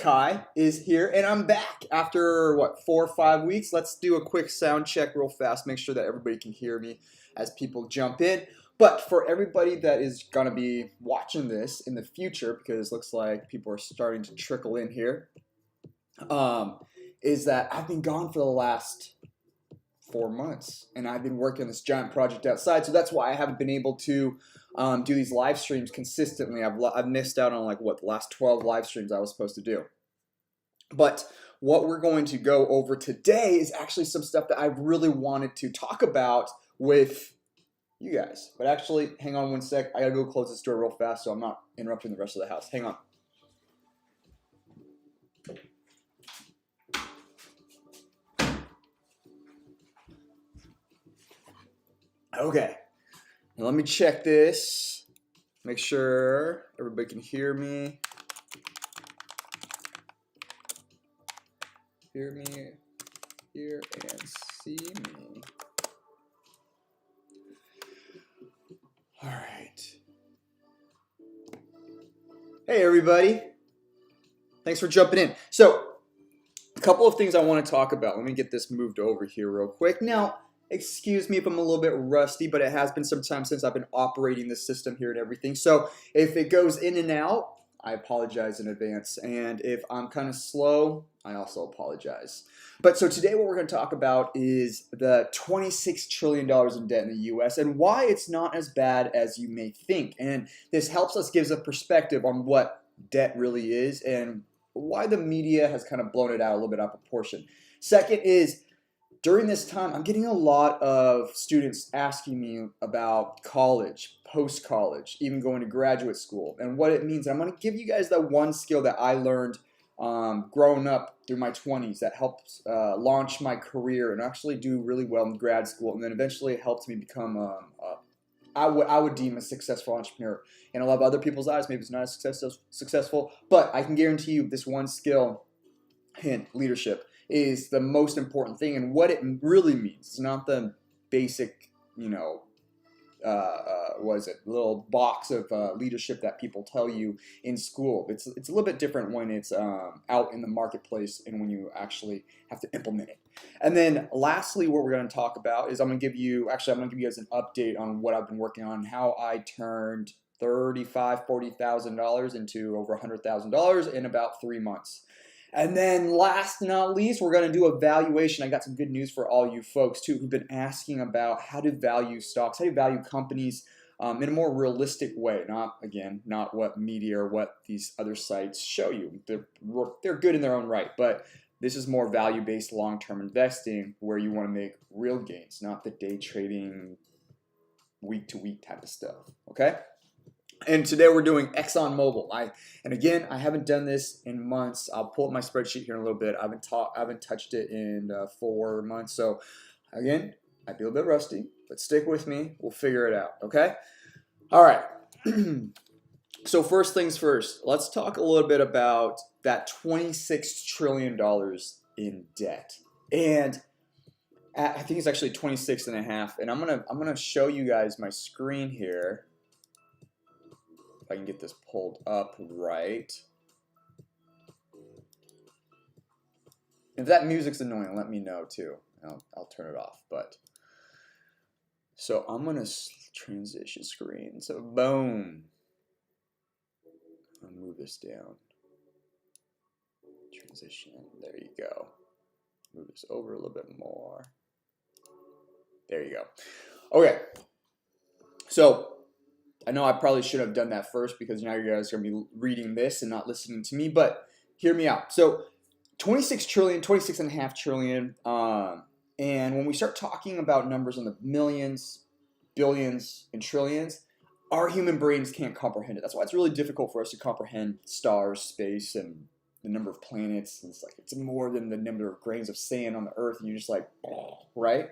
Kai is here, and I'm back after what, 4 or 5 weeks. Let's do a quick sound check real fast, make sure that everybody can hear me as people jump in. But for everybody that is going to be watching this in the future, because it looks like people are starting to trickle in here, is that I've been gone for the last 4 months, and I've been working on this giant project outside, so that's why I haven't been able to do these live streams consistently. I've missed out on the last 12 live streams I was supposed to do. But what we're going to go over today is actually some stuff that I really wanted to talk about with you guys. But actually, hang on one sec. I gotta go close this door real fast so I'm not interrupting the rest of the house. Hang on. Okay. Now let me check this. Make sure everybody can hear me. Hear and see me. All right. Hey, everybody. Thanks for jumping in. So, a couple of things I want to talk about. Let me get this moved over here real quick. Now, excuse me if I'm a little bit rusty, but it has been some time since I've been operating the system here and everything. So, if it goes in and out, I apologize in advance. And if I'm kind of slow, I also apologize. But so today what we're going to talk about is the $26 trillion in debt in the US and why it's not as bad as you may think. And this helps us, gives a perspective on what debt really is and why the media has kind of blown it out a little bit out of proportion. Second is, during this time, I'm getting a lot of students asking me about college, post-college, even going to graduate school, and what it means. I'm going to give you guys that one skill that I learned growing up through my 20s that helped launch my career and actually do really well in grad school, and then eventually helped me become I would deem a successful entrepreneur. In a lot of other people's eyes, maybe it's not as successful, but I can guarantee you this one skill, hint, leadership, is the most important thing, and what it really means. It's not the basic, what is it, little box of leadership that people tell you in school. It's a little bit different when it's out in the marketplace and when you actually have to implement it. And then lastly, what we're going to talk about is I'm going to give you guys an update on what I've been working on, how I turned $40,000 into over $100,000 in about 3 months. And then last but not least, we're going to do a valuation. I got some good news for all you folks too who've been asking about how to value stocks, how to value companies in a more realistic way. Not what media or what these other sites show you. They're good in their own right, but this is more value-based long-term investing where you want to make real gains, not the day trading week-to-week type of stuff, okay? And today we're doing Exxon Mobil. And again, I haven't done this in months. I'll pull up my spreadsheet here in a little bit. I haven't touched it in 4 months. So again, I feel a bit rusty, but stick with me. We'll figure it out, okay? All right. So first things first, let's talk a little bit about that $26 trillion in debt. And I think it's actually 26 and a half. And I'm gonna show you guys my screen here. If I can get this pulled up right. If that music's annoying, let me know too. I'll turn it off. But so I'm gonna transition screen. So boom. I'll move this down. Transition. There you go. Move this over a little bit more. There you go. Okay. So I know I probably should have done that first because now you guys are going to be reading this and not listening to me, but hear me out. So 26 trillion, 26.5 trillion, and when we start talking about numbers in the millions, billions, and trillions, our human brains can't comprehend it. That's why it's really difficult for us to comprehend stars, space, and the number of planets. It's more than the number of grains of sand on the earth, and you're just like, oh, right?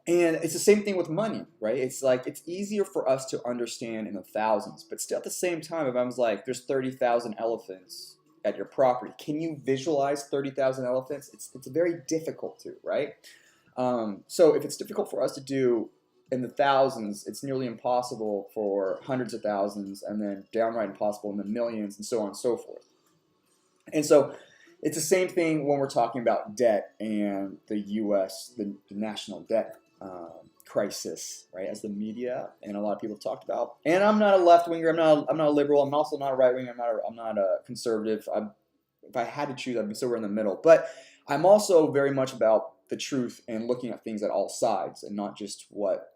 And it's the same thing with money, right? It's easier for us to understand in the thousands, but still at the same time, if I was like, there's 30,000 elephants at your property, can you visualize 30,000 elephants? It's very difficult to, right? So if it's difficult for us to do in the thousands, it's nearly impossible for hundreds of thousands, and then downright impossible in the millions, and so on and so forth. And so it's the same thing when we're talking about debt and the U.S., the national debt crisis, right? As the media and a lot of people have talked about. And I'm not a left winger. I'm not a liberal. I'm also not a right winger. I'm not a conservative. If I had to choose, I'd be somewhere in the middle. But I'm also very much about the truth and looking at things at all sides and not just what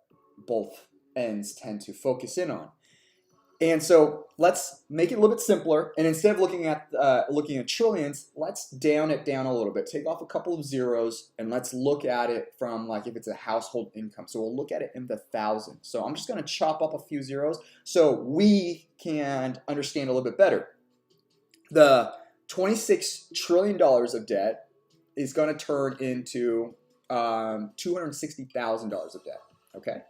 both ends tend to focus in on. And so let's make it a little bit simpler. And instead of looking at trillions, let's down it down a little bit. Take off a couple of zeros and let's look at it from like if it's a household income. So we'll look at it in the thousands. So I'm just going to chop up a few zeros so we can understand a little bit better. The $26 trillion of debt is going to turn into $260,000 of debt. Okay.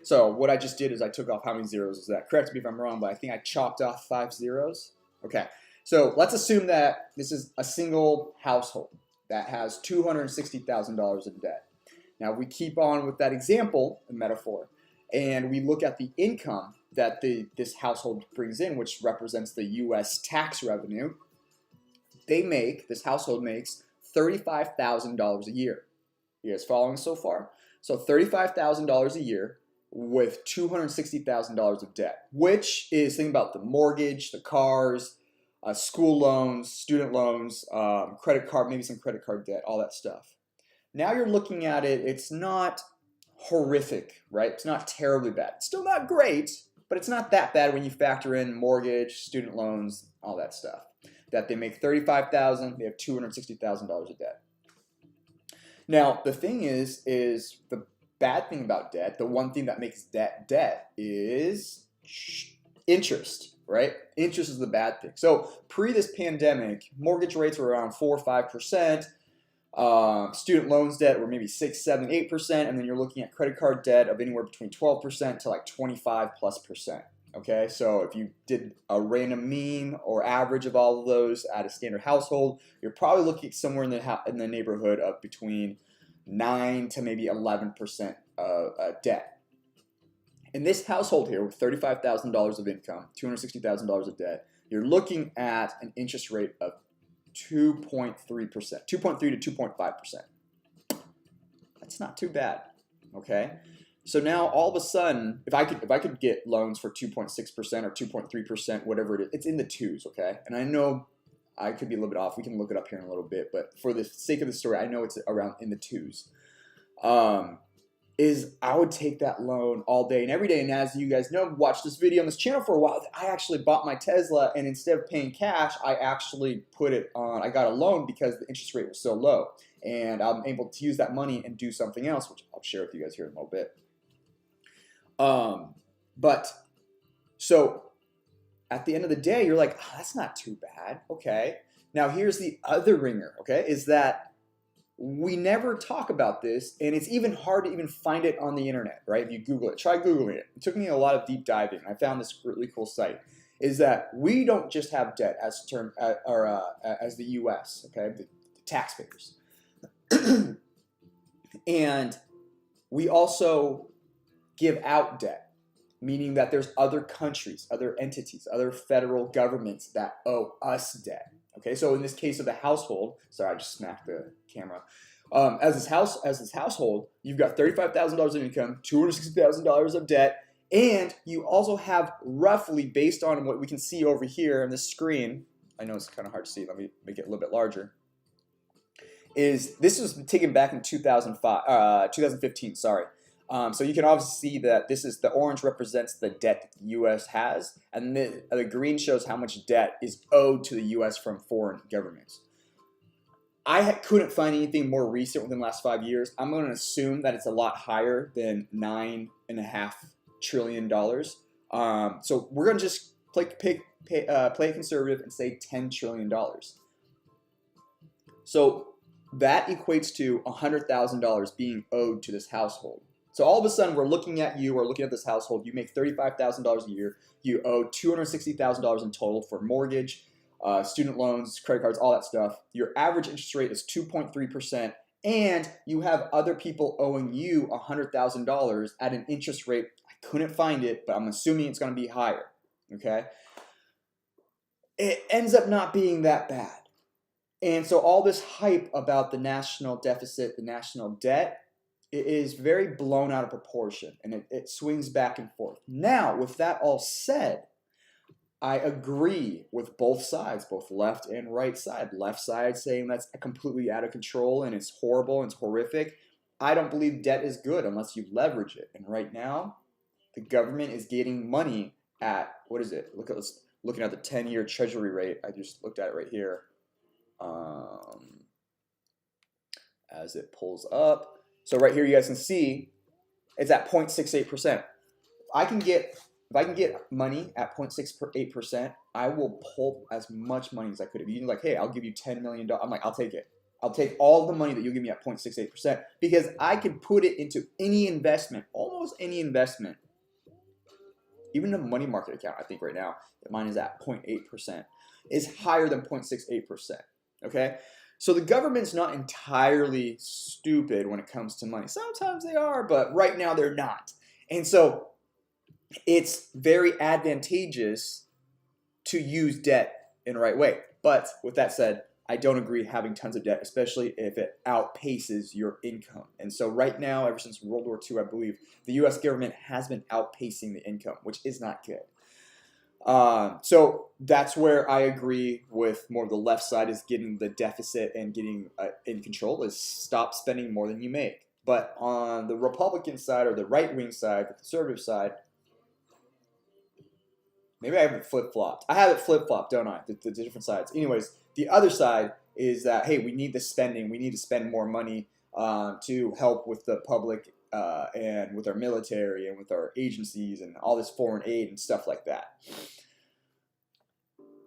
So what I just did is I took off how many zeros is that? Correct me if I'm wrong, but I think I chopped off 5 zeros. Okay, so let's assume that this is a single household that has $260,000 in debt. Now we keep on with that example, the metaphor, and we look at the income that this household brings in, which represents the U.S. tax revenue. This household makes $35,000 a year. You guys following so far? So $35,000 a year with $260,000 of debt, which is, think about the mortgage, the cars, school loans, student loans, credit card, maybe some credit card debt, all that stuff. Now you're looking at it, it's not horrific, right? It's not terribly bad. It's still not great, but it's not that bad when you factor in mortgage, student loans, all that stuff. That they make $35,000, they have $260,000 of debt. Now, the thing is the bad thing about debt, the one thing that makes debt is interest, right? Interest is the bad thing. So pre this pandemic, mortgage rates were around 4 or 5%. Student loans debt were maybe 6, 7, 8%, and then you're looking at credit card debt of anywhere between 12% to like 25+%. Okay, so if you did a random mean or average of all of those at a standard household, you're probably looking somewhere in the neighborhood of between 9 to maybe 11% debt. In this household here with $35,000 of income, $260,000 of debt, you're looking at an interest rate of 2.3%, 2.3 to 2.5%. That's not too bad, okay? So now all of a sudden, if I could get loans for 2.6% or 2.3%, whatever it is, it's in the twos, okay? And I know I could be a little bit off. We can look it up here in a little bit, but for the sake of the story, I know it's around in the twos. I would take that loan all day and every day. And as you guys know, watched this video on this channel for a while, I actually bought my Tesla, and instead of paying cash, I actually put it on, I got a loan because the interest rate was so low. And I'm able to use that money and do something else, which I'll share with you guys here in a little bit. So at the end of the day, you're like, oh, that's not too bad. Okay. Now here's the other ringer, okay, is that we never talk about this, and it's even hard to even find it on the internet, right? If you Google it, try Googling it. It took me a lot of deep diving. I found this really cool site, is that we don't just have debt as the U.S., okay, the taxpayers. And we also give out debt, meaning that there's other countries, other entities, other federal governments that owe us debt. Okay, so in this case of the household, sorry, I just smacked the camera. As this household, you've got $35,000 of income, $260,000 of debt, and you also have roughly, based on what we can see over here on this screen, I know it's kind of hard to see, let me make it a little bit larger, this was taken back in 2015, sorry. So you can obviously see that the orange represents the debt that the U.S. has, and the green shows how much debt is owed to the U.S. from foreign governments. I couldn't find anything more recent within the last 5 years. I'm going to assume that it's a lot higher than $9.5 trillion. So we're going to just play conservative and say $10 trillion. So that equates to $100,000 being owed to this household. So all of a sudden, we're looking at this household. You make $35,000 a year. You owe $260,000 in total for mortgage, student loans, credit cards, all that stuff. Your average interest rate is 2.3%, and you have other people owing you $100,000 at an interest rate. I couldn't find it, but I'm assuming it's going to be higher. Okay, it ends up not being that bad. And so all this hype about the national deficit, the national debt, it is very blown out of proportion, and it swings back and forth. Now, with that all said, I agree with both sides, both left and right side. Left side saying that's completely out of control and it's horrible and it's horrific. I don't believe debt is good unless you leverage it. And right now, the government is getting money at, what is it? Looking at the 10-year treasury rate. I just looked at it right here. As it pulls up. So right here you guys can see it's at 0.68%. If I can get money at 0.68%, I will pull as much money as I could. If you're like, hey, I'll give you $10 million, I'm like, I'll take it. I'll take all the money that you'll give me at 0.68% because I can put it into any investment, almost any investment. Even the money market account, I think right now, mine is at 0.8%, is higher than 0.68%. Okay? So the government's not entirely stupid when it comes to money. Sometimes they are, but right now they're not. And so it's very advantageous to use debt in the right way. But with that said, I don't agree having tons of debt, especially if it outpaces your income. And so right now, ever since World War II, I believe, the US government has been outpacing the income, which is not good. So that's where I agree with more of the left side is getting the deficit and getting in control is stop spending more than you make. But on the Republican side or the right-wing side, the conservative side, maybe I have it flip-flopped. I have it flip-flopped, don't I? The different sides. Anyways, the other side is that, hey, we need the spending. We need to spend more money to help with the public and with our military and with our agencies and all this foreign aid and stuff like that.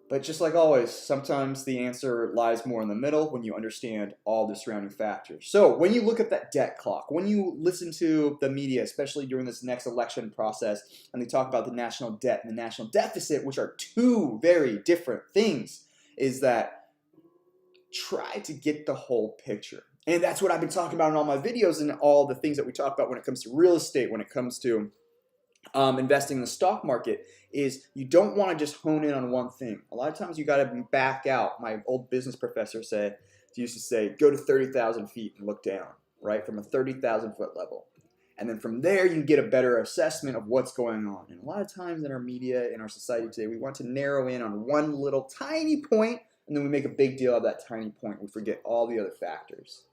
But just like always, sometimes the answer lies more in the middle when you understand all the surrounding factors. So when you look at that debt clock, when you listen to the media, especially during this next election process, and they talk about the national debt and the national deficit, which are two very different things, is that try to get the whole picture. And that's what I've been talking about in all my videos and all the things that we talk about when it comes to real estate, when it comes to investing in the stock market, is you don't want to just hone in on one thing. A lot of times you got to back out. My old business professor used to say, go to 30,000 feet and look down, right? From a 30,000 foot level. And then from there, you can get a better assessment of what's going on. And a lot of times in our media, in our society today, we want to narrow in on one little tiny point, and then we make a big deal of that tiny point. We forget all the other factors.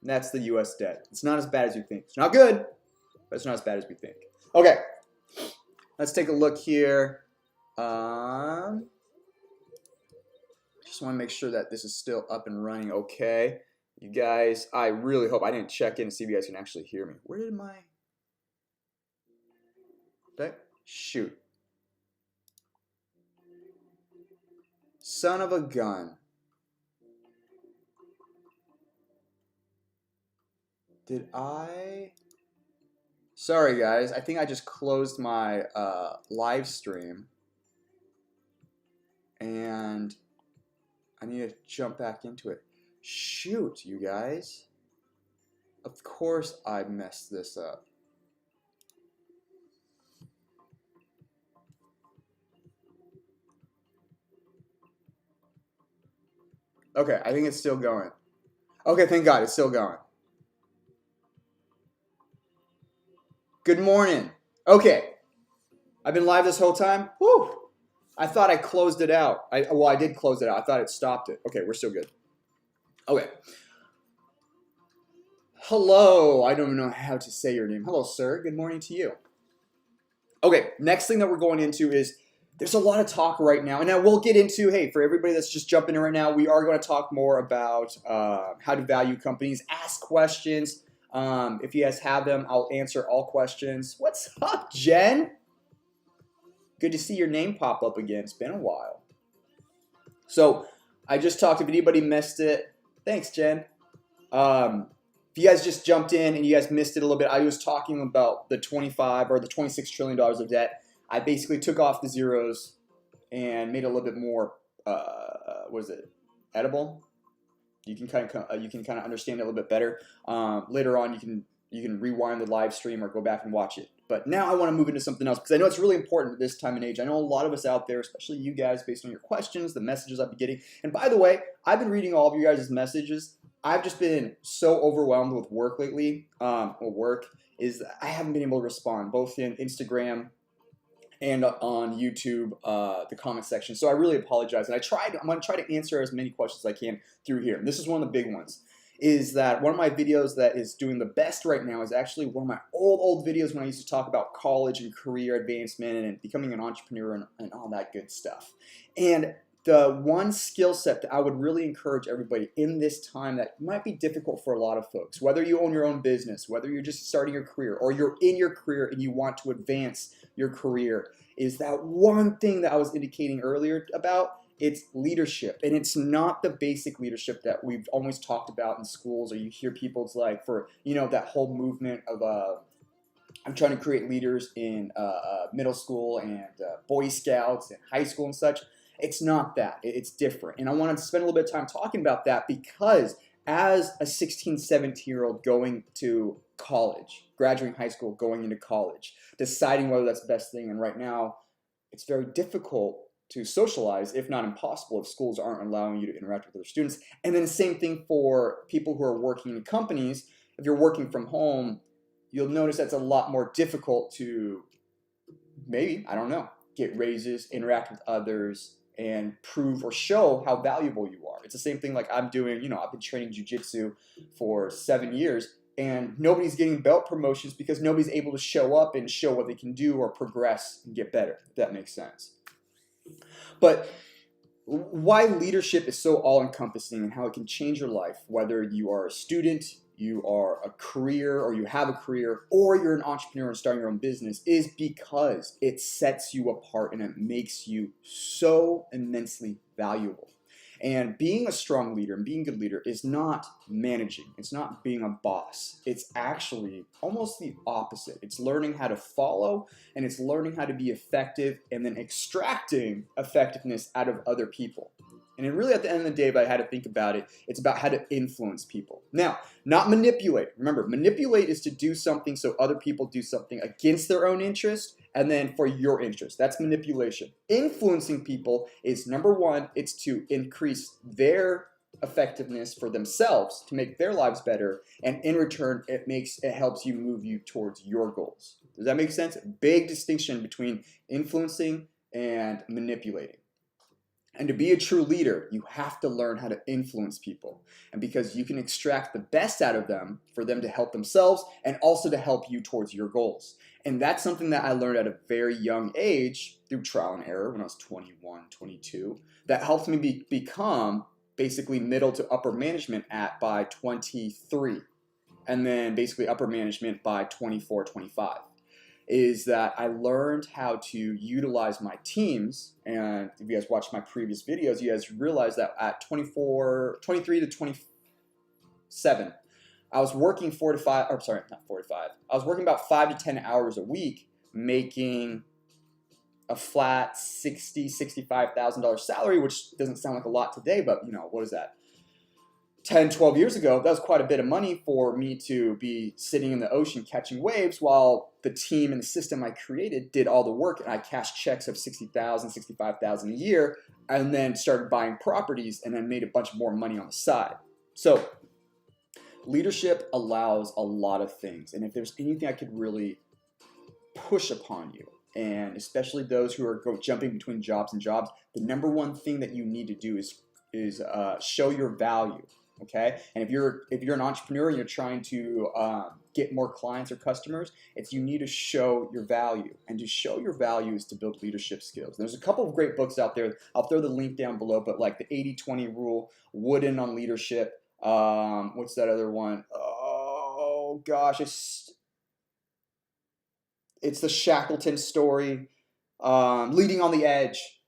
And that's the U.S. debt. It's not as bad as you think. It's not good, but it's not as bad as we think. Okay, let's take a look here. Just want to make sure that this is still up and running okay. You guys, I really hope I didn't check in and see if you guys can actually hear me. Where did my... Shoot. Son of a gun. Did I... Sorry guys, I think I just closed my live stream and I need to jump back into it. Shoot, you guys. Of course I messed this up. Okay, I think it's still going. Okay, thank God, it's still going. Good morning. Okay, I've been live this whole time. Woo! I thought I closed it out. Well, I did close it out. I thought it stopped it. Okay, we're still good. Okay. Hello. I don't know how to say your name. Hello, sir. Good morning to you. Okay, next thing that we're going into is there's a lot of talk right now. And now we'll get into, hey, for everybody that's just jumping in right now, we are going to talk more about how to value companies, ask questions. If you guys have them, I'll answer all questions. What's up, Jen? Good to see your name pop up again. It's been a while. So I just talked. If anybody missed it, thanks, Jen. If you guys just jumped in and you guys missed it a little bit, I was talking about the 25 or the $26 trillion of debt. I basically took off the zeros and made it a little bit more, what is it, edible? You can kind of understand it a little bit better. Later on, you can rewind the live stream or go back and watch it But now I want to move into something else because I know it's really important at this time and age. I know a lot of us out there, especially you guys, based on your questions, the messages I've been getting. And by the way, I've been reading all of you guys' messages. I've just been so overwhelmed with work lately. I haven't been able to respond, both in Instagram and on YouTube, the comment section. So I really apologize. And I'm going to try to answer as many questions as I can through here. And this is one of the big ones, is that one of my videos that is doing the best right now is actually one of my old videos when I used to talk about college and career advancement and becoming an entrepreneur and all that good stuff. And the one skill set that I would really encourage everybody in this time that might be difficult for a lot of folks, whether you own your own business, whether you're just starting your career, or you're in your career and you want to advance your career, is that one thing that I was indicating earlier about. It's leadership, and it's not the basic leadership that we've always talked about in schools, or you hear people's like for that whole movement of I'm trying to create leaders in middle school and Boy Scouts and high school and such. It's not that. It's different, and I wanted to spend a little bit of time talking about that because as a 16, 17-year-old going to college, graduating high school, going into college, deciding whether that's the best thing, and right now it's very difficult to socialize, if not impossible, if schools aren't allowing you to interact with other students. And then the same thing for people who are working in companies. If you're working from home, you'll notice that's a lot more difficult to maybe, I don't know, get raises, interact with others, and prove or show how valuable you are. It's the same thing like I'm doing, I've been training jiu-jitsu for 7 years, and nobody's getting belt promotions because nobody's able to show up and show what they can do or progress and get better, if that makes sense. But why leadership is so all-encompassing and how it can change your life, whether you are a student, you are a career, or you have a career, or you're an entrepreneur and starting your own business, is because it sets you apart and it makes you so immensely valuable. And being a strong leader and being a good leader is not managing. It's not being a boss. It's actually almost the opposite. It's learning how to follow, and it's learning how to be effective and then extracting effectiveness out of other people. And really at the end of the day, if I had to think about it, it's about how to influence people. Now, not manipulate. Remember, manipulate is to do something so other people do something against their own interest and then for your interest. That's manipulation. Influencing people is, number one, it's to increase their effectiveness for themselves to make their lives better, and in return it helps you move you towards your goals. Does that make sense? Big distinction between influencing and manipulating. And to be a true leader, you have to learn how to influence people. And because you can extract the best out of them for them to help themselves and also to help you towards your goals. And that's something that I learned at a very young age through trial and error when I was 21, 22. That helped me become basically middle to upper management by 23. And then basically upper management by 24, 25. Is that I learned how to utilize my teams. And if you guys watched my previous videos, you guys realize that at 23 to 27, I was working 4 to 5, or sorry, not 4 to 5. I was working about 5 to 10 hours a week, making a flat $65,000 salary, which doesn't sound like a lot today, but what is that? 10, 12 years ago, that was quite a bit of money for me to be sitting in the ocean catching waves while the team and the system I created did all the work, and I cashed checks of $60,000, $65,000 a year, and then started buying properties and then made a bunch more money on the side. So leadership allows a lot of things, and if there's anything I could really push upon you, and especially those who are jumping between jobs and jobs, the number one thing that you need to do is show your value. Okay, and if you're an entrepreneur and you're trying to get more clients or customers, you need to show your value, and to show your value is to build leadership skills. There's a couple of great books out there. I'll throw the link down below, but like the 80-20 rule, Wooden on leadership. What's that other one? Oh gosh, it's the Shackleton story. Leading on the Edge.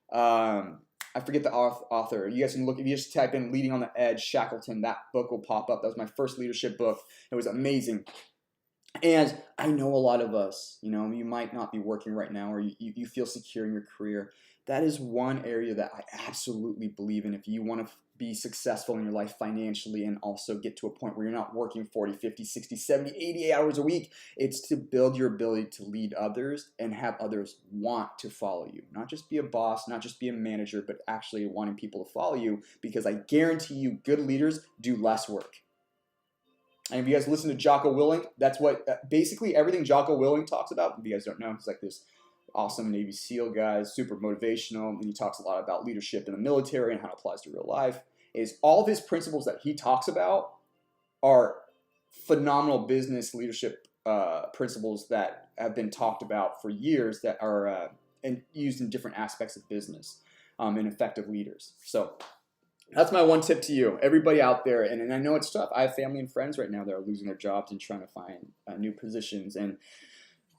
I forget the author. You guys can look, if you just type in Leading on the Edge, Shackleton, that book will pop up. That was my first leadership book. It was amazing. And I know a lot of us, you might not be working right now, or you feel secure in your career, that is one area that I absolutely believe in. If you want to be successful in your life financially and also get to a point where you're not working 40, 50, 60, 70, 80 hours a week, it's to build your ability to lead others and have others want to follow you. Not just be a boss, not just be a manager, but actually wanting people to follow you, because I guarantee you good leaders do less work. And if you guys listen to Jocko Willink, that's what basically everything Jocko Willink talks about. If you guys don't know, he's like this awesome Navy SEAL guy, super motivational, and he talks a lot about leadership in the military and how it applies to real life. Is all of his principles that he talks about are phenomenal business leadership principles that have been talked about for years, that are and used in different aspects of business and effective leaders. So that's my one tip to you, everybody out there. And I know it's tough. I have family and friends right now that are losing their jobs and trying to find new positions and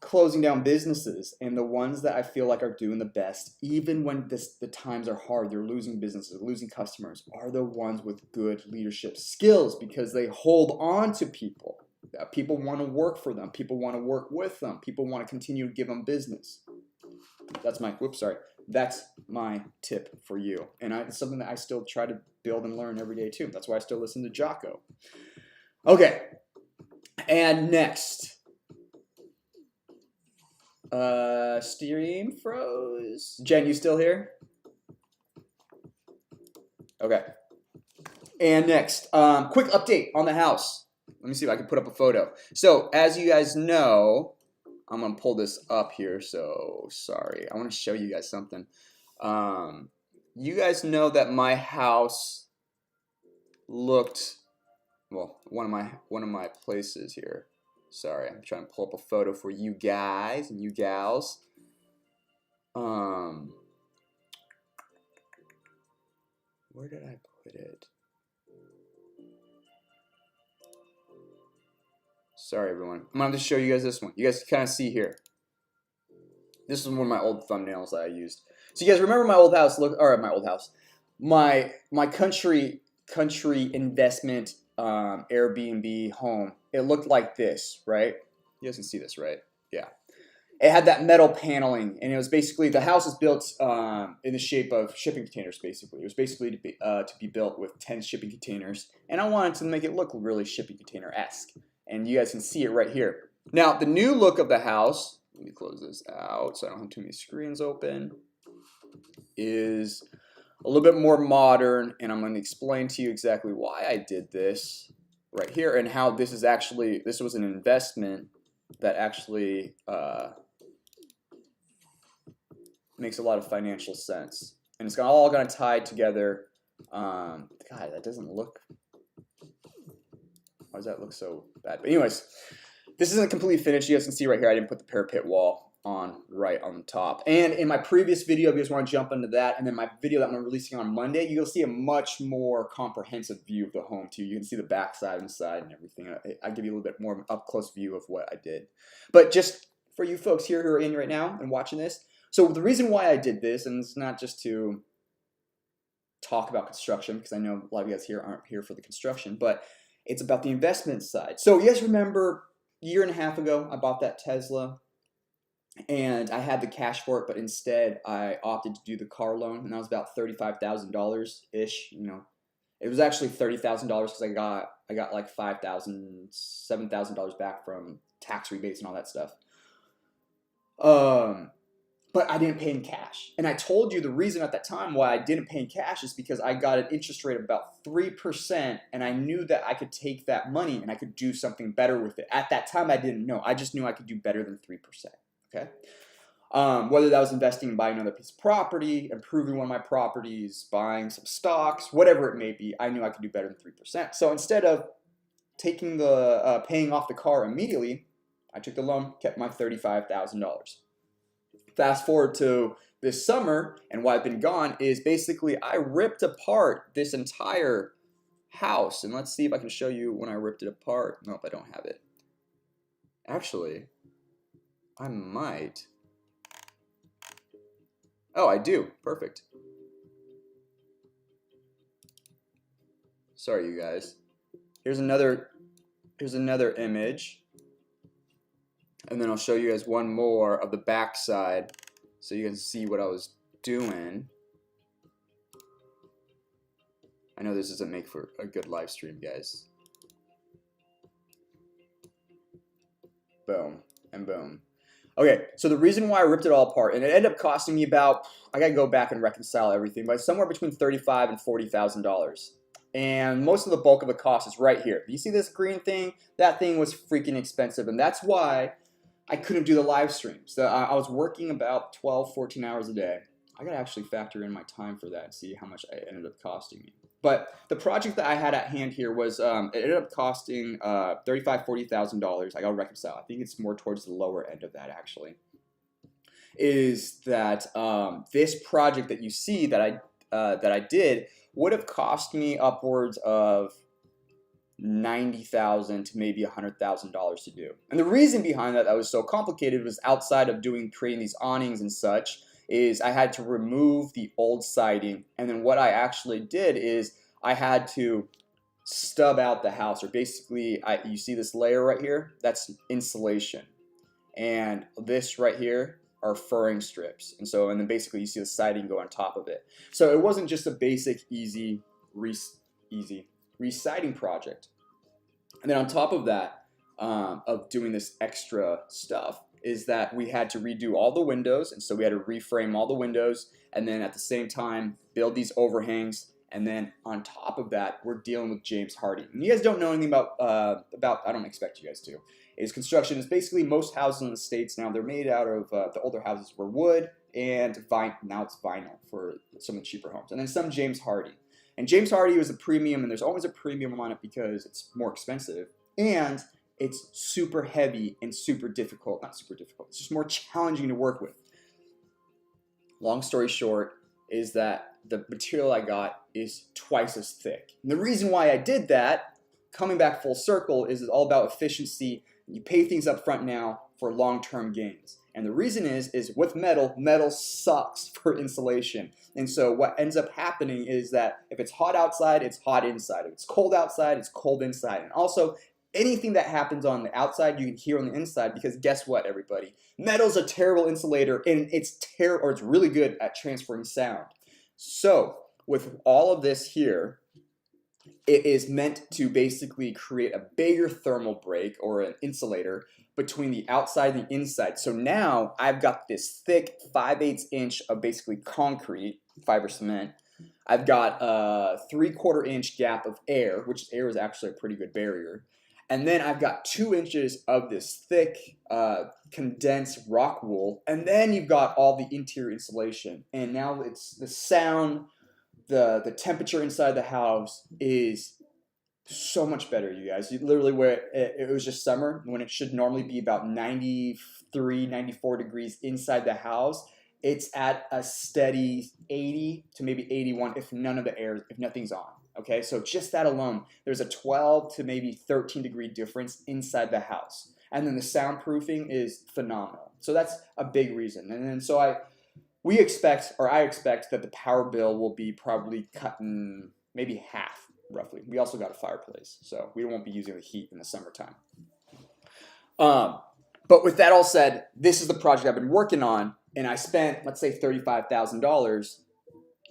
closing down businesses. And the ones that I feel like are doing the best, even when the times are hard, they're losing businesses, losing customers, are the ones with good leadership skills, because they hold on to people. People want to work for them. People want to work with them. People want to continue to give them business. That's my tip for you. And it's something that I still try to build and learn every day too. That's why I still listen to Jocko. Okay. And next. Stream froze. Jen, you still here? Okay. And next, quick update on the house. Let me see if I can put up a photo. So as you guys know, I'm gonna pull this up here. So sorry, I want to show you guys something. You guys know that my house looked, well, one of my places here. Sorry, I'm trying to pull up a photo for you guys and you gals. Where did I put it? Sorry, everyone. I'm going to show you guys this one. You guys can kind of see here. This is one of my old thumbnails that I used. So you guys remember my old house? My country investment Airbnb home. It looked like this, right? You guys can see this, right? Yeah. It had that metal paneling, and it was basically, the house is built in the shape of shipping containers. Basically, it was basically to be built with 10 shipping containers, and I wanted to make it look really shipping container-esque. And you guys can see it right here. Now, the new look of the house, let me close this out so I don't have too many screens open, is a little bit more modern, and I'm going to explain to you exactly why I did this right here, and how this was an investment that actually makes a lot of financial sense. And it's all going to tie together. God, that doesn't look, why does that look so bad? But anyways, this isn't completely finished. You guys can see right here, I didn't put the parapet wall on right on the top. And in my previous video, if you guys want to jump into that, and then my video that I'm releasing on Monday, you'll see a much more comprehensive view of the home too. You can see the back side and side and everything. I give you a little bit more of an up close view of what I did. But just for you folks here who are in right now and watching this, so the reason why I did this, and it's not just to talk about construction, because I know a lot of you guys here aren't here for the construction, but it's about the investment side. So you guys remember a year and a half ago, I bought that Tesla, and I had the cash for it, but instead I opted to do the car loan, and that was about $35,000 ish. You know, it was actually $30,000 because I got like $5,000, $7,000 back from tax rebates and all that stuff. But I didn't pay in cash, and I told you the reason at that time why I didn't pay in cash is because I got an interest rate of about 3%, and I knew that I could take that money and I could do something better with it. At that time, I didn't know. I just knew I could do better than 3%. Okay, whether that was investing in buying another piece of property, improving one of my properties, buying some stocks, whatever it may be, I knew I could do better than 3%. So instead of taking the paying off the car immediately, I took the loan, kept my $35,000. Fast forward to this summer, and why I've been gone is basically I ripped apart this entire house. And let's see if I can show you when I ripped it apart. Nope, I don't have it. Actually, I might. Oh, I do. Perfect. Sorry, you guys. Here's another image. And then I'll show you guys one more of the back side so you can see what I was doing, I know this doesn't make for a good live stream, guys. Boom and boom. Okay, so the reason why I ripped it all apart, and it ended up costing me about, I gotta go back and reconcile everything, but somewhere between $35,000 and $40,000. And most of the bulk of the cost is right here. You see this green thing? That thing was freaking expensive, and that's why I couldn't do the live streams. I was working about 12, 14 hours a day. I gotta actually factor in my time for that and see how much it ended up costing me. But the project that I had at hand here was, it ended up costing $35,000, $40,000. I gotta reconcile. I think it's more towards the lower end of that actually. Is that this project that you see that I did would have cost me upwards of $90,000 to maybe $100,000 to do. And the reason behind that was so complicated was outside of creating these awnings and such, is I had to remove the old siding, and then what I actually did is I had to stub out the house, or basically you see this layer right here, that's insulation, and this right here are furring strips, and then basically you see the siding go on top of it. So it wasn't just a basic easy re-siding project. And then on top of that, of doing this extra stuff, is that we had to redo all the windows, and so we had to reframe all the windows, and then at the same time build these overhangs, and then on top of that we're dealing with James Hardie. And you guys don't know anything about I don't expect you guys to. Is construction is basically most houses in the States now, they're made out of the older houses were wood and now it's vinyl for some of the cheaper homes, and then some James Hardie. And James Hardie was a premium, and there's always a premium on it because it's more expensive, and it's super heavy and super difficult. Not super difficult, it's just more challenging to work with. Long story short is that the material I got is twice as thick. And the reason why I did that, coming back full circle, is it's all about efficiency. You pay things up front now for long-term gains. And the reason is with metal sucks for insulation. And so what ends up happening is that if it's hot outside, it's hot inside. If it's cold outside, it's cold inside. And also, anything that happens on the outside, you can hear on the inside, because guess what, everybody? Metal's a terrible insulator, and it's really good at transferring sound. So with all of this here, it is meant to basically create a bigger thermal break, or an insulator, between the outside and the inside. So now I've got this thick 5/8 inch of basically concrete, fiber cement. I've got a 3/4 inch gap of air, which air is actually a pretty good barrier. And then I've got 2 inches of this thick condensed rock wool. And then you've got all the interior insulation. And now it's the sound, the temperature inside the house is so much better, you guys. You literally, where it was just summer, when it should normally be about 93, 94 degrees inside the house, it's at a steady 80 to maybe 81 if nothing's on. Okay, so just that alone, there's a 12 to maybe 13 degree difference inside the house. And then the soundproofing is phenomenal. So that's a big reason. And then so I expect that the power bill will be probably cutting maybe half, roughly. We also got a fireplace, so we won't be using the heat in the summertime. But with that all said, this is the project I've been working on, and I spent, let's say, $35,000.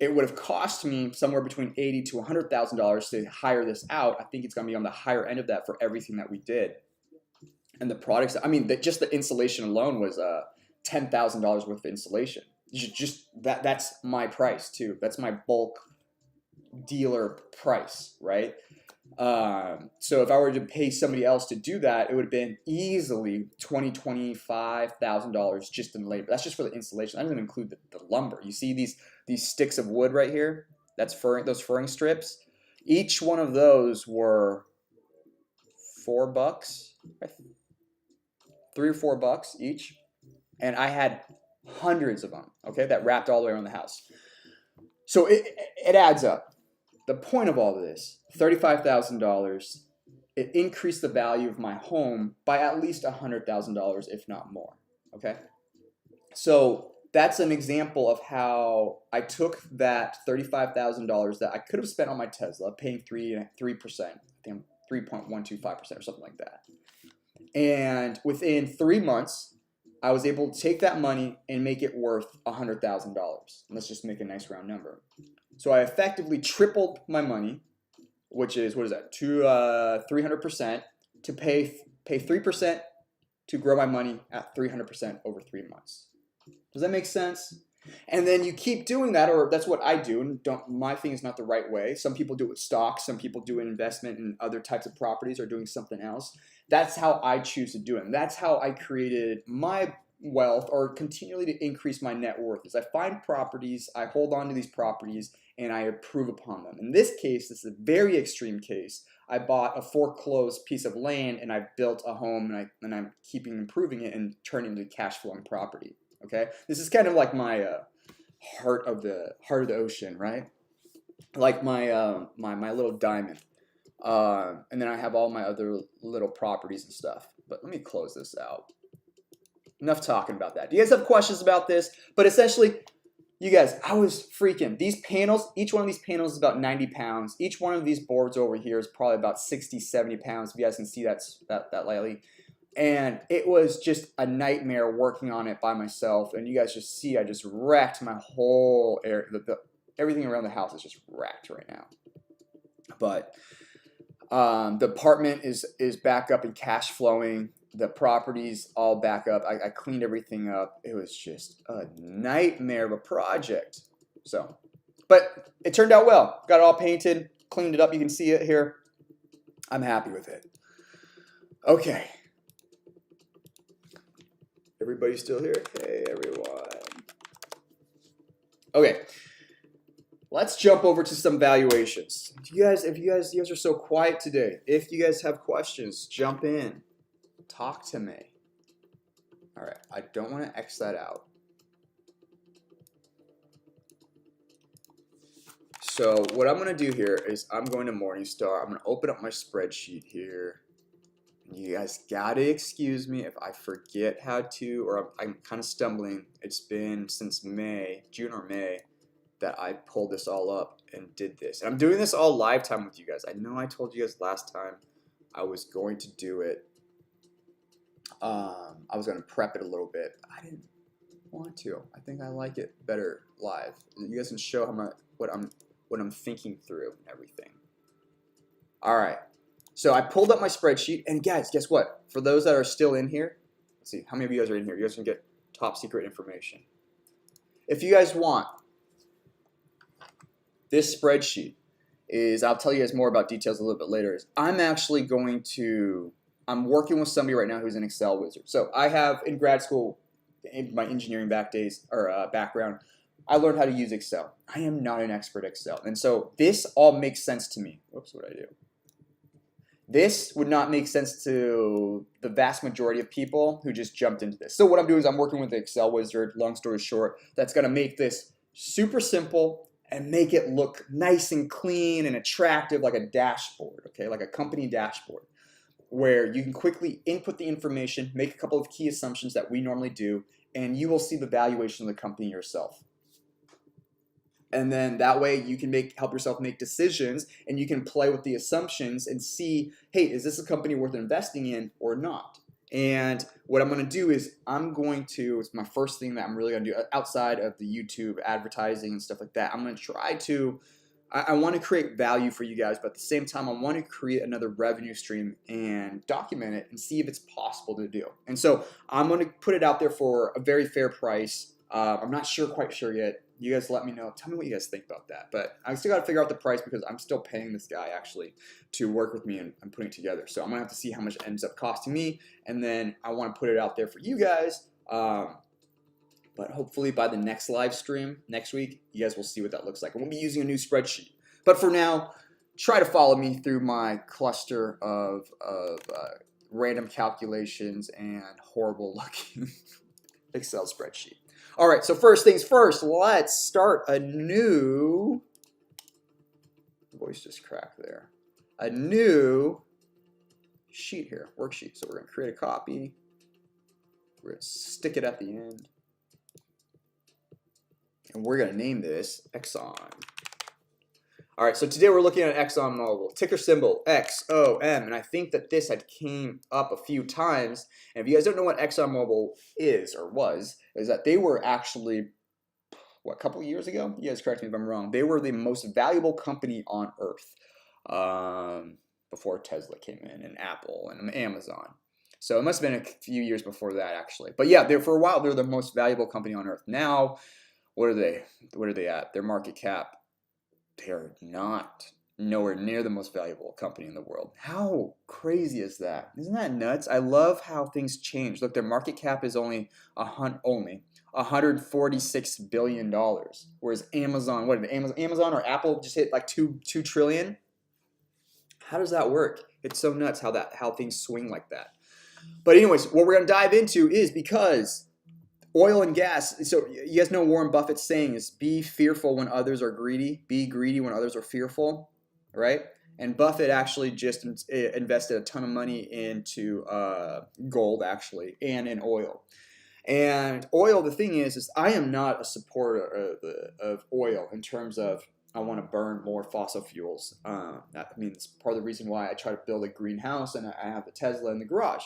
It would have cost me somewhere between $80,000 to $100,000 to hire this out. I think it's going to be on the higher end of that for everything that we did. And the products, I mean, just the insulation alone was $10,000 worth of insulation. Just that's my price too. That's my bulk dealer price, right? So if I were to pay somebody else to do that, it would have been easily $20,000, $25,000 just in labor. That's just for the insulation. I didn't even include the lumber. You see these sticks of wood right here? That's those furring strips. Each one of those were $4, $3 or $4 each, and I had hundreds of them. Okay, that wrapped all the way around the house. So it adds up. The point of all of this, $35,000, it increased the value of my home by at least $100,000, if not more. Okay, so that's an example of how I took that $35,000 that I could have spent on my Tesla, paying 3%, I think 3.125% or something like that. And within 3 months, I was able to take that money and make it worth $100,000. Let's just make a nice round number. So I effectively tripled my money, which is, what is that, 300% to pay 3% to grow my money at 300% over 3 months. Does that make sense? And then you keep doing that, or that's what I do. And my thing is not the right way. Some people do it with stocks. Some people do investment in other types of properties or doing something else. That's how I choose to do it. And that's how I created my wealth, or continually to increase my net worth, is I find properties, I hold on to these properties, and I improve upon them. In this case, this is a very extreme case. I bought a foreclosed piece of land and I built a home, and I'm keeping improving it and turning it into cash flowing property. Okay, this is kind of like my heart of the ocean, right? Like my my little diamond. And then I have all my other little properties and stuff. But let me close this out. Enough talking about that. Do you guys have questions about this? But essentially, you guys, I was freaking. These panels, each one of these panels is about 90 pounds. Each one of these boards over here is probably about 60, 70 pounds. If you guys can see that lightly. And it was just a nightmare working on it by myself. And you guys just see, I just wrecked my whole area. Everything around the house is just wrecked right now. But the apartment is back up and cash flowing. The property's all back up. I cleaned everything up. It was just a nightmare of a project. So, but it turned out well. Got it all painted, cleaned it up. You can see it here. I'm happy with it. Okay. Everybody still here? Hey, everyone. Okay. Let's jump over to some valuations. You guys are so quiet today. If you guys have questions, jump in. Talk to me. All right. I don't want to X that out. So what I'm going to do here is I'm going to Morningstar. I'm going to open up my spreadsheet here. You guys gotta excuse me if I forget how to, or I'm kind of stumbling. It's been since June or May, that I pulled this all up and did this. And I'm doing this all live time with you guys. I know I told you guys last time I was going to do it. I was going to prep it a little bit. I didn't want to. I think I like it better live. You guys can show what I'm thinking through and everything. All right. So I pulled up my spreadsheet, and guys, guess what? For those that are still in here, let's see, how many of you guys are in here? You guys can get top secret information. If you guys want, this spreadsheet is, I'll tell you guys more about details a little bit later, is I'm working with somebody right now who's an Excel wizard. So I have, in grad school, in my engineering background, I learned how to use Excel. I am not an expert at Excel. And so this all makes sense to me. Whoops, what did I do? This would not make sense to the vast majority of people who just jumped into this. So what I'm doing is I'm working with the Excel wizard, long story short, that's going to make this super simple and make it look nice and clean and attractive, like a dashboard, okay, like a company dashboard, where you can quickly input the information, make a couple of key assumptions that we normally do, and you will see the valuation of the company yourself. And then that way you can help yourself make decisions, and you can play with the assumptions and see, hey, is this a company worth investing in or not? And what I'm going to do is it's my first thing that I'm really going to do outside of the YouTube advertising and stuff like that. I'm going to try to, I want to create value for you guys, but at the same time, I want to create another revenue stream and document it and see if it's possible to do. And so I'm going to put it out there for a very fair price. I'm not quite sure yet. You guys let me know. Tell me what you guys think about that. But I still got to figure out the price because I'm still paying this guy actually to work with me and putting it together. So I'm going to have to see how much it ends up costing me. And then I want to put it out there for you guys. But hopefully by the next live stream next week, you guys will see what that looks like. And we'll be using a new spreadsheet. But for now, try to follow me through my cluster of random calculations and horrible looking Excel spreadsheet. All right, so first things first, let's start a new, voice just cracked there, a new sheet here, worksheet. So we're going to create a copy. We're going to stick it at the end. And we're going to name this Exxon. All right, so today we're looking at Exxon Mobil, ticker symbol XOM, and I think that this had came up a few times. And if you guys don't know what Exxon Mobil is or was, is that they were actually, what, a couple of years ago? You guys correct me if I'm wrong. They were the most valuable company on earth before Tesla came in, and Apple, and Amazon. So it must have been a few years before that, actually. But yeah, for a while, they're the most valuable company on earth. Now, what are they? What are they at? Their market cap, they're not nowhere near the most valuable company in the world. How crazy is that? Isn't that nuts? I love how things change. Look, their market cap is only $146 billion, whereas Amazon, what did Amazon or Apple just hit like two trillion? How does that work? It's so nuts how things swing like that. But anyways, what we're gonna dive into is because oil and gas. So you guys know Warren Buffett's saying is be fearful when others are greedy, be greedy when others are fearful, right? And Buffett actually just invested a ton of money into gold, actually, and in oil. And oil, the thing is I am not a supporter of oil in terms of I want to burn more fossil fuels. That means part of the reason why I try to build a greenhouse and I have the Tesla in the garage.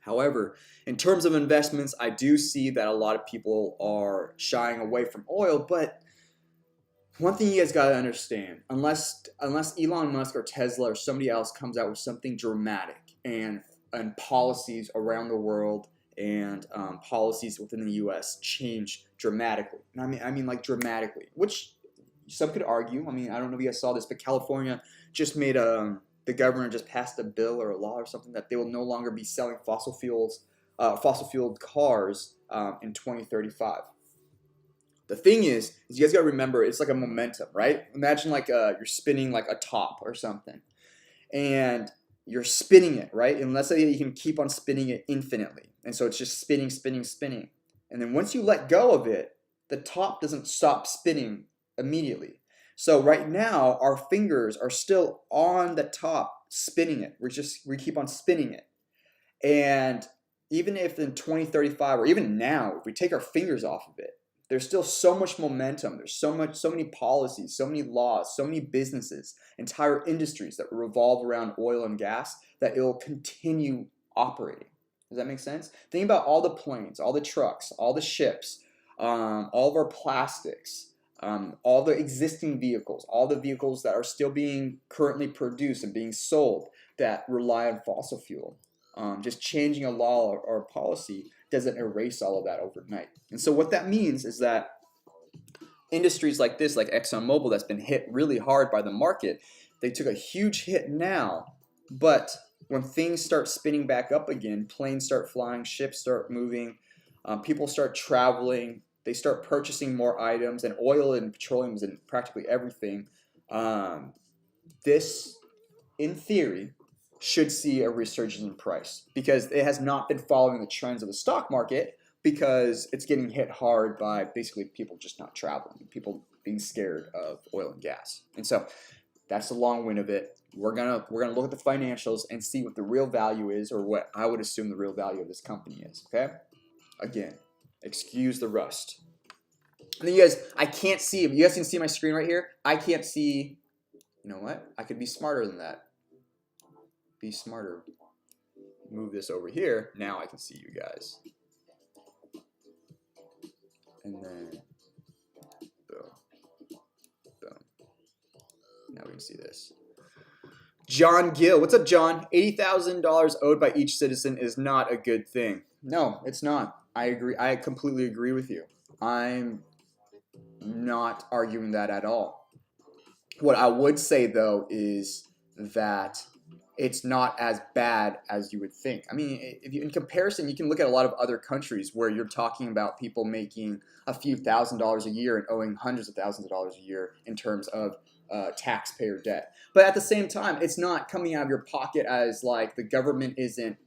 However, in terms of investments, I do see that a lot of people are shying away from oil. But one thing you guys got to understand, unless Elon Musk or Tesla or somebody else comes out with something dramatic and policies around the world and policies within the U.S. change dramatically. And I mean like dramatically, which some could argue. I mean, I don't know if you guys saw this, but California just made the governor just passed a bill or a law or something that they will no longer be selling fossil fueled cars in 2035. The thing is you guys got to remember, it's like a momentum, right? Imagine like you're spinning like a top or something, and you're spinning it, right? And let's say you can keep on spinning it infinitely, and so it's just spinning, spinning, spinning. And then once you let go of it, the top doesn't stop spinning immediately. So right now, our fingers are still on the top, spinning it. We keep on spinning it. And even if in 2035, or even now, if we take our fingers off of it, there's still so much momentum. There's so many policies, so many laws, so many businesses, entire industries that revolve around oil and gas that it'll continue operating. Does that make sense? Think about all the planes, all the trucks, all the ships, all of our plastics, all the existing vehicles, all the vehicles that are still being currently produced and being sold that rely on fossil fuel. Just changing a law or a policy doesn't erase all of that overnight. And so what that means is that industries like this, like Exxon Mobil, that's been hit really hard by the market, they took a huge hit now, but when things start spinning back up again, planes start flying, ships start moving, people start traveling, they start purchasing more items, and oil and petroleum is in practically everything. This, in theory, should see a resurgence in price because it has not been following the trends of the stock market because it's getting hit hard by basically people just not traveling, people being scared of oil and gas. And so that's the long wind of it. We're gonna look at the financials and see what the real value is, or what I would assume the real value of this company is. Okay, again, excuse the rust. And then you guys, I can't see. You guys can see my screen right here. I can't see. You know what? I could be smarter than that. Be smarter. Move this over here. Now I can see you guys. And then boom, boom. Now we can see this. John Gill, what's up, John? $80,000 owed by each citizen is not a good thing. No, it's not. I agree. I completely agree with you. I'm not arguing that at all. What I would say though is that it's not as bad as you would think. I mean, in comparison, you can look at a lot of other countries where you're talking about people making a few $1,000s a year and owing hundreds of thousands of dollars a year in terms of taxpayer debt. But at the same time, it's not coming out of your pocket as like the government isn't.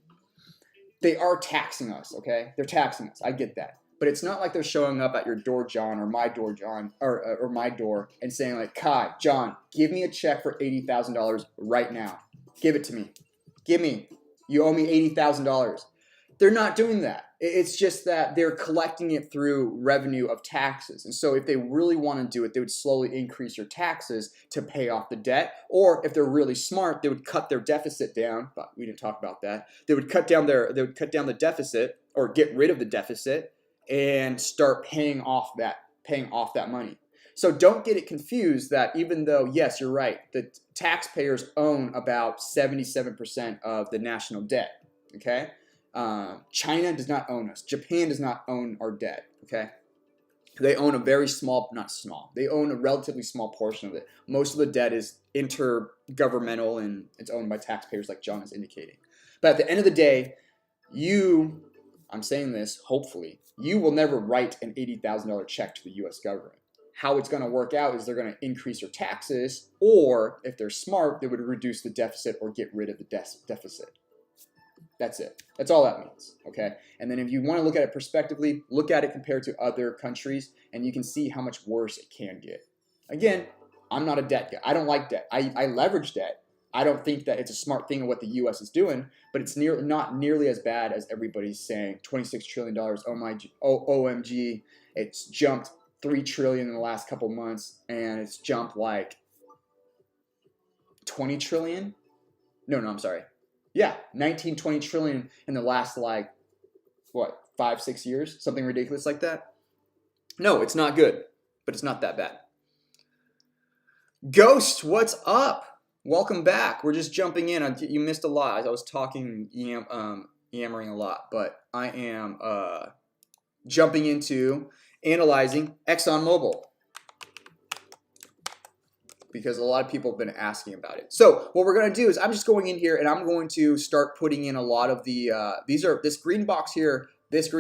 They are taxing us, okay? They're taxing us. I get that. But it's not like they're showing up at your door, John, or my door, John, or my door, and saying like, Kai, John, give me a check for $80,000 right now. Give it to me. Give me. You owe me $80,000. They're not doing that. It's just that they're collecting it through revenue of taxes. And so if they really want to do it, they would slowly increase your taxes to pay off the debt. Or if they're really smart, they would cut their deficit down. But we didn't talk about that. They would cut down the deficit or get rid of the deficit and start paying off that money. So don't get it confused that even though, yes, you're right, the taxpayers own about 77% of the national debt, okay? China does not own us. Japan does not own our debt, okay? They own a very small, not small, they own a relatively small portion of it. Most of the debt is intergovernmental and it's owned by taxpayers like John is indicating. But at the end of the day, I'm saying this, hopefully, you will never write an $80,000 check to the US government. How it's going to work out is they're going to increase your taxes, or if they're smart, they would reduce the deficit or get rid of the deficit. That's it. That's all that means, okay? And then if you want to look at it prospectively, look at it compared to other countries, and you can see how much worse it can get. Again, I'm not a debt guy. I don't like debt. I leverage debt. I don't think that it's a smart thing of what the U.S. is doing, but it's not nearly as bad as everybody's saying. $26 trillion, OMG, it's jumped $3 trillion in the last couple months, and it's jumped like 20 trillion. No, I'm sorry. Yeah, 19, 20 trillion in the last, like, what, 5-6 years? Something ridiculous like that? No, it's not good, but it's not that bad. Ghost, what's up? Welcome back. We're just jumping in. You missed a lot. I was talking, yammering a lot, but I am jumping into analyzing Exxon Mobil, because a lot of people have been asking about it. So what we're going to do is I'm just going in here and I'm going to start putting in a lot of the, this green box here, these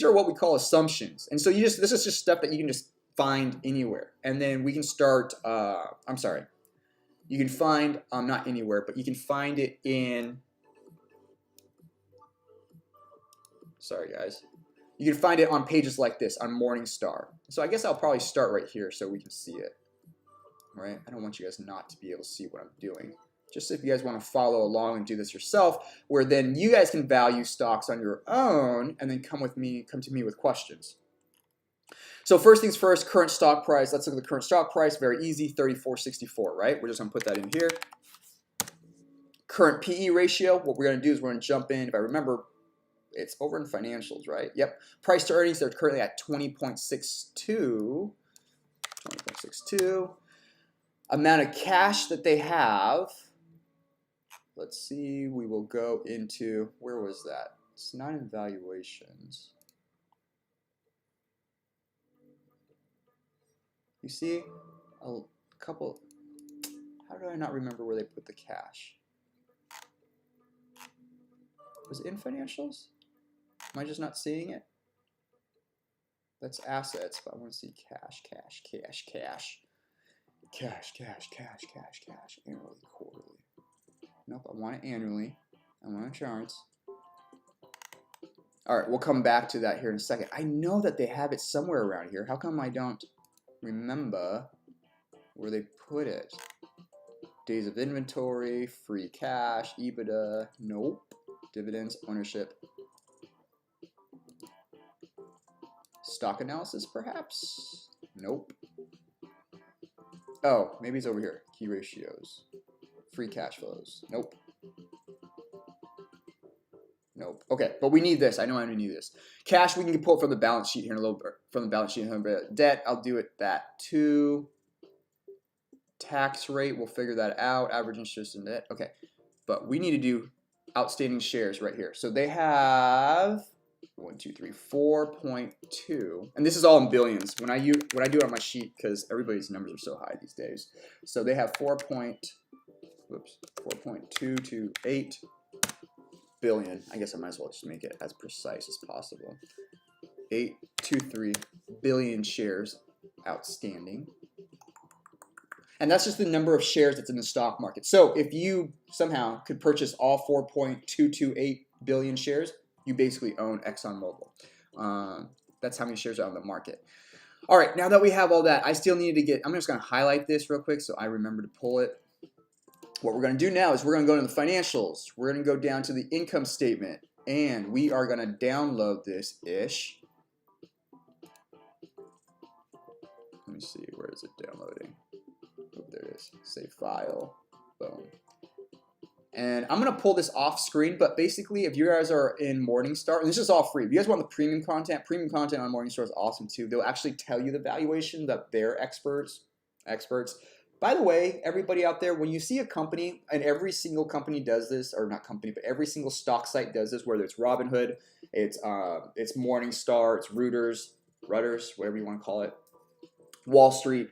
are what we call assumptions. And so this is just stuff that you can just find anywhere. And then we can start, you can find, not anywhere, but you can find it in, sorry guys. You can find it on pages like this on Morningstar. So I guess I'll probably start right here so we can see it. Right? I don't want you guys not to be able to see what I'm doing. Just if you guys want to follow along and do this yourself, where then you guys can value stocks on your own and then come to me with questions. So first things first, current stock price. Let's look at the current stock price. Very easy, 34.64, right? We're just going to put that in here. Current PE ratio. What we're going to do is we're going to jump in. If I remember, it's over in financials, right? Yep. Price to earnings, they're currently at 20.62. 20.62. Amount of cash that they have. Let's see. We will go into, where was that? It's not in valuations. You see a couple. How do I not remember where they put the cash? Was it in financials? Am I just not seeing it? That's assets, but I want to see cash. Annually, quarterly. Nope, I want it annually. I want insurance. All right, we'll come back to that here in a second. I know that they have it somewhere around here. How come I don't remember where they put it? Days of inventory, free cash, EBITDA. Nope. Dividends, ownership. Stock analysis, perhaps? Nope. Oh, maybe it's over here. Key ratios. Free cash flows. Nope. Nope. Okay, but we need this. I know I need this. Cash we can pull from the balance sheet here in a little bit. From the balance sheet in a little bit. Debt, I'll do it that too. Tax rate, we'll figure that out. Average interest in debt. Okay, but we need to do outstanding shares right here. So they have 4.2, and this is all in billions. When I do it on my sheet, because everybody's numbers are so high these days. So they have 4.228 billion. I guess I might as well just make it as precise as possible. 823 billion shares outstanding. And that's just the number of shares that's in the stock market. So if you somehow could purchase all 4.228 billion shares, you basically own Exxon Mobil. That's how many shares are on the market. All right, now that we have all that, I still need to get, I'm just going to highlight this real quick so I remember to pull it. What we're going to do now is we're going to go to the financials. We're going to go down to the income statement. and we are gonna download this ish. Let me see, where is it downloading? Oh, there it is. Save file. Boom. And I'm gonna pull this off screen, but basically, if you guys are in Morningstar, and this is all free. If you guys want the premium content on Morningstar is awesome too. They'll actually tell you the valuation that they're experts. By the way, everybody out there, when you see a company, and every single company does this, or not company, but every single stock site does this, whether it's Robinhood, it's Morningstar, it's Rudders, whatever you want to call it, Wall Street.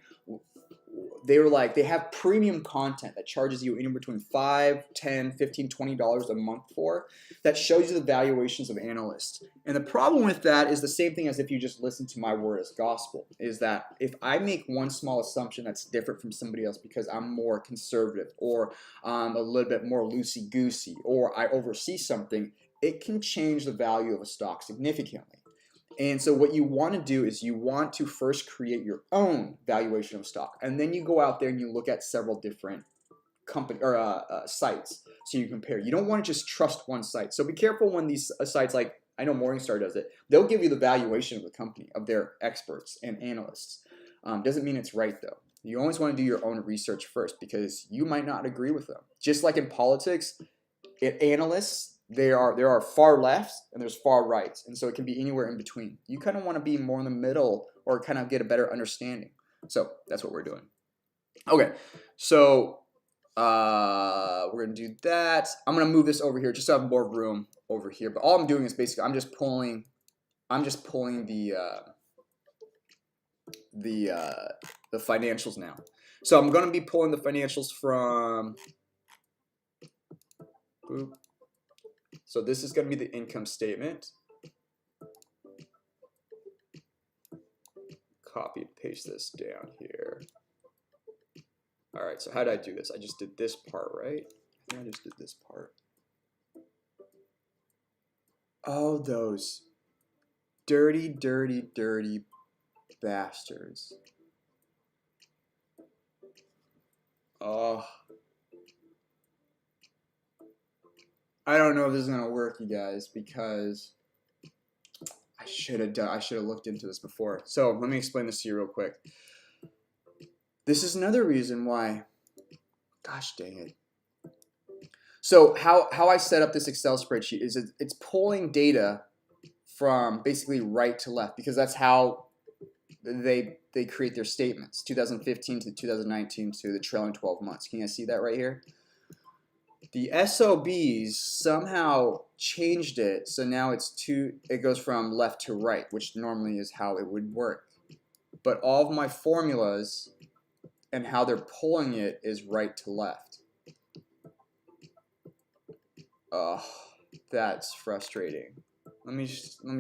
They have premium content that charges you anywhere between $5, $10, $15, $20 a month for, that shows you the valuations of analysts. And the problem with that is the same thing as if you just listen to my word as gospel, is that if I make one small assumption that's different from somebody else because I'm more conservative, or a little bit more loosey-goosey, or I oversee something, it can change the value of a stock significantly. And so what you want to do is you want to first create your own valuation of stock, and then you go out there and you look at several different company or sites, so you compare. You don't want to just trust one site. So be careful when these sites, like I know Morningstar does it, they'll give you the valuation of the company, of their experts and analysts. Doesn't mean it's right though. You always want to do your own research first, because you might not agree with them. Just like in politics, analysts, there are far lefts and there's far rights, and so it can be anywhere in between. You kind of want to be more in the middle, or kind of get a better understanding. So that's what we're doing. Okay, so we're gonna do that. I'm gonna move this over here just to have more room over here. But all I'm doing is basically I'm just pulling the financials now. So I'm gonna be pulling the financials from. Boop. So this is going to be the income statement. Copy and paste this down here. All right, so how did I do this? I just did this part, right? I think I just did this part. Oh, those dirty, dirty, dirty bastards. Oh. I don't know if this is going to work, you guys, because I should have looked into this before. So let me explain this to you real quick. This is another reason why, gosh dang it. So how I set up this Excel spreadsheet is it's pulling data from basically right to left, because that's how they create their statements, 2015 to 2019 to the trailing 12 months. Can you guys see that right here? The SOBs somehow changed it, so now it goes from left to right, which normally is how it would work. But all of my formulas and how they're pulling it is right to left. Oh, that's frustrating. Let me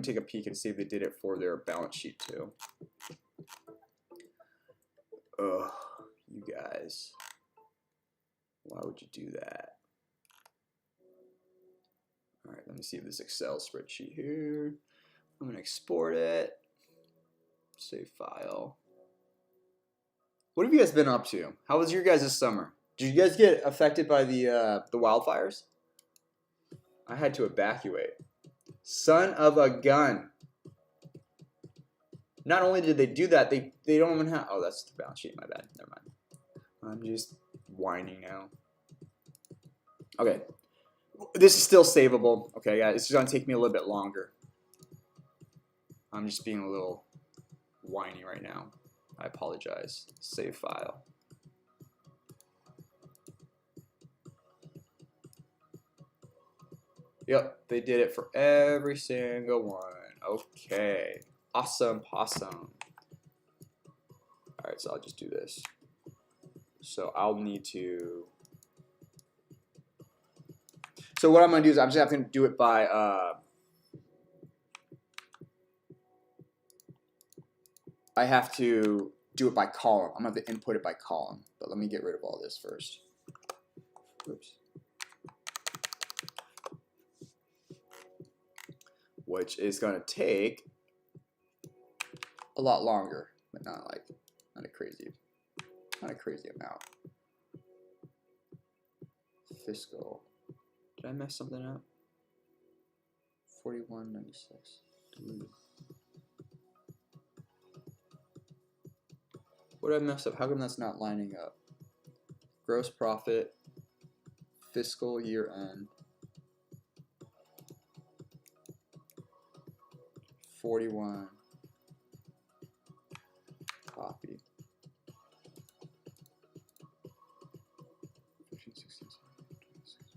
take a peek and see if they did it for their balance sheet too. Ugh, you guys. Why would you do that? All right, let me see if this Excel spreadsheet here. I'm gonna export it. Save file. What have you guys been up to? How was your guys' summer? Did you guys get affected by the wildfires? I had to evacuate. Son of a gun. Not only did they do that, they don't even have. Oh, that's the balance sheet. My bad. Never mind. I'm just whining now. Okay. This is still savable. Okay, yeah, this is gonna take me a little bit longer. I'm just being a little whiny right now. I apologize. Save file. Yep, they did it for every single one. Okay. Awesome possum. Alright, so I'll just do this. So I'll need to. So what I'm gonna do is I'm just having to do it by I have to do it by column. I'm gonna have to input it by column. But let me get rid of all this first. Oops. Which is gonna take a lot longer, but not a crazy amount. Fiscal. Did I mess something up? 41.96. Diluted. What did I mess up? How come that's not lining up? Gross profit, fiscal year end. 41. Copy. 15, 16, 26.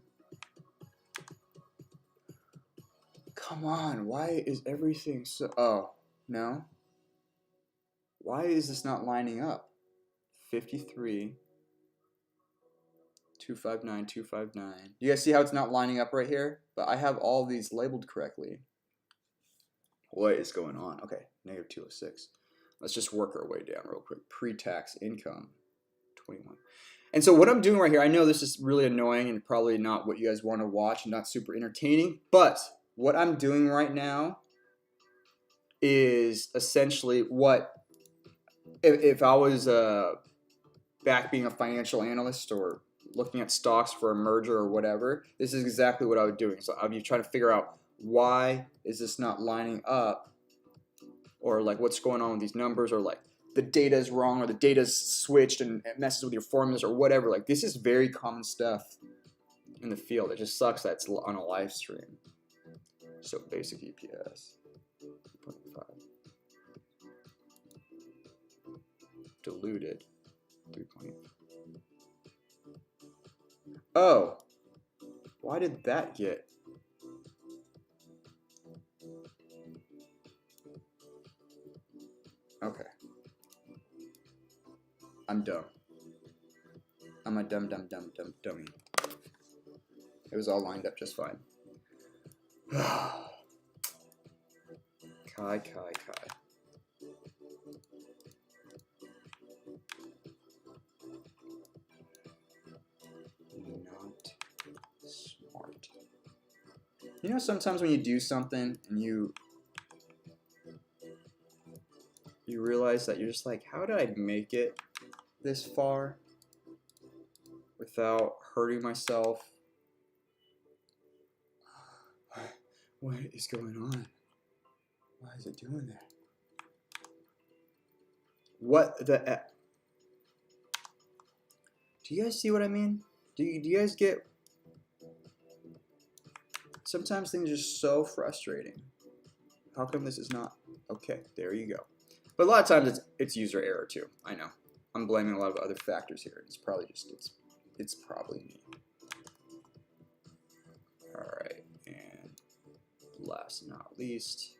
Come on, why is everything so... Oh, no? Why is this not lining up? 53, 259, 259. You guys see how it's not lining up right here? But I have all these labeled correctly. What is going on? Okay, negative 206. Let's just work our way down real quick. Pre-tax income, 21. And so what I'm doing right here, I know this is really annoying and probably not what you guys want to watch and not super entertaining, but what I'm doing right now is essentially what, if I was back being a financial analyst or looking at stocks for a merger or whatever, this is exactly what I would be doing. So I'd be trying to figure out, why is this not lining up, or like what's going on with these numbers, or like the data is wrong, or the data's switched and it messes with your formulas or whatever. Like, this is very common stuff in the field. It just sucks that it's on a live stream. So basic EPS 2.5, diluted 3.8. Oh, why did that get... Okay. I'm dumb. I'm a dummy. It was all lined up just fine. Kai. Not smart. You know, sometimes when you do something and you realize that you're just like, how did I make it this far without hurting myself? What is going on? Why is it doing that? What the... Do you guys see what I mean? Do you guys get... Sometimes things are so frustrating. How come this is not... Okay, there you go. But a lot of times it's user error too. I know. I'm blaming a lot of other factors here. It's probably just... It's probably me. Alright, and last but not least...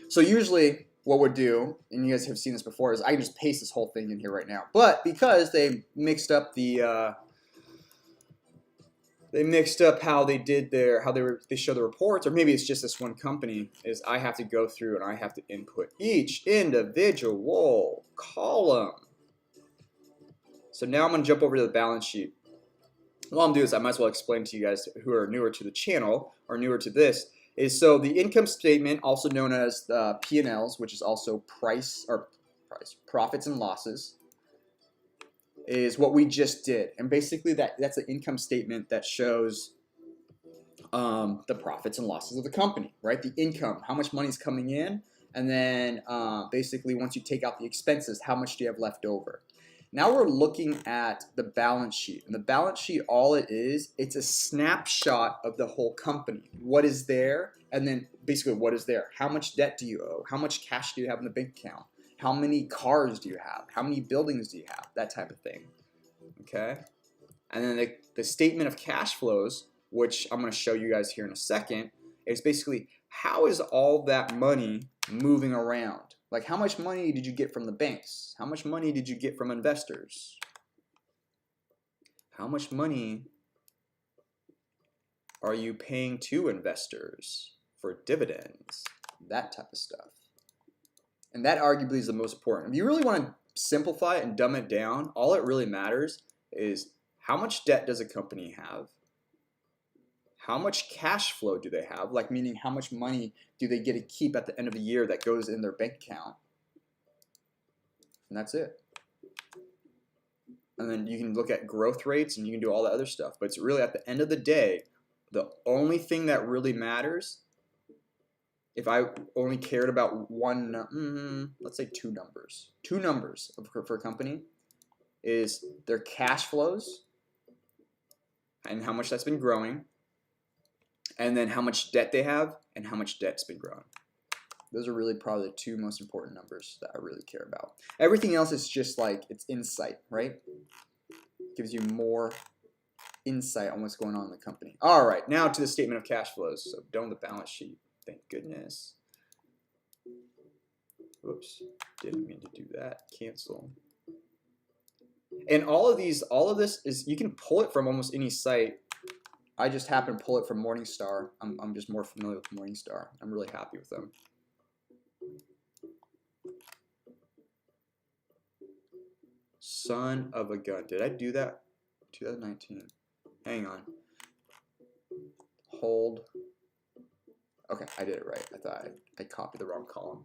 So usually what we'll do, and you guys have seen this before, is I can just paste this whole thing in here right now. But because they mixed up the how they did their, they show the reports, or maybe it's just this one company, is I have to go through and I have to input each individual column. So now I'm going to jump over to the balance sheet. What I'm doing is I might as well explain to you guys who are newer to the channel or newer to this, is so the income statement, also known as the P&Ls, which is also profits and losses, is what we just did. And basically that's the income statement that shows the profits and losses of the company, right? The income, how much money is coming in, and then basically once you take out the expenses, how much do you have left over? Now we're looking at the balance sheet. And the balance sheet, all it is, it's a snapshot of the whole company. What is there? And then basically what is there? How much debt do you owe? How much cash do you have in the bank account? How many cars do you have? How many buildings do you have? That type of thing. Okay? And then the statement of cash flows, which I'm going to show you guys here in a second, is basically how is all that money moving around? Like, how much money did you get from the banks? How much money did you get from investors? How much money are you paying to investors for dividends? That type of stuff. And that arguably is the most important. If you really want to simplify it and dumb it down, all it really matters is how much debt does a company have? How much cash flow do they have? Like, meaning how much money do they get to keep at the end of the year that goes in their bank account? And that's it. And then you can look at growth rates and you can do all the other stuff. But it's really at the end of the day, The only thing that really matters, if I only cared about let's say two numbers for a company, is their cash flows and how much that's been growing, and then how much debt they have and how much debt's been growing. Those are really probably the two most important numbers that I really care about. Everything else is just like, it's insight, right? It gives you more insight on what's going on in the company. All right, now to the statement of cash flows. So done with the balance sheet, thank goodness. Oops, didn't mean to do that. Cancel. And all of this is, you can pull it from almost any site. I just happen to pull it from Morningstar. I'm just more familiar with Morningstar. I'm really happy with them. Son of a gun. Did I do that? 2019. Hang on. Hold. Okay, I did it right. I thought I copied the wrong column.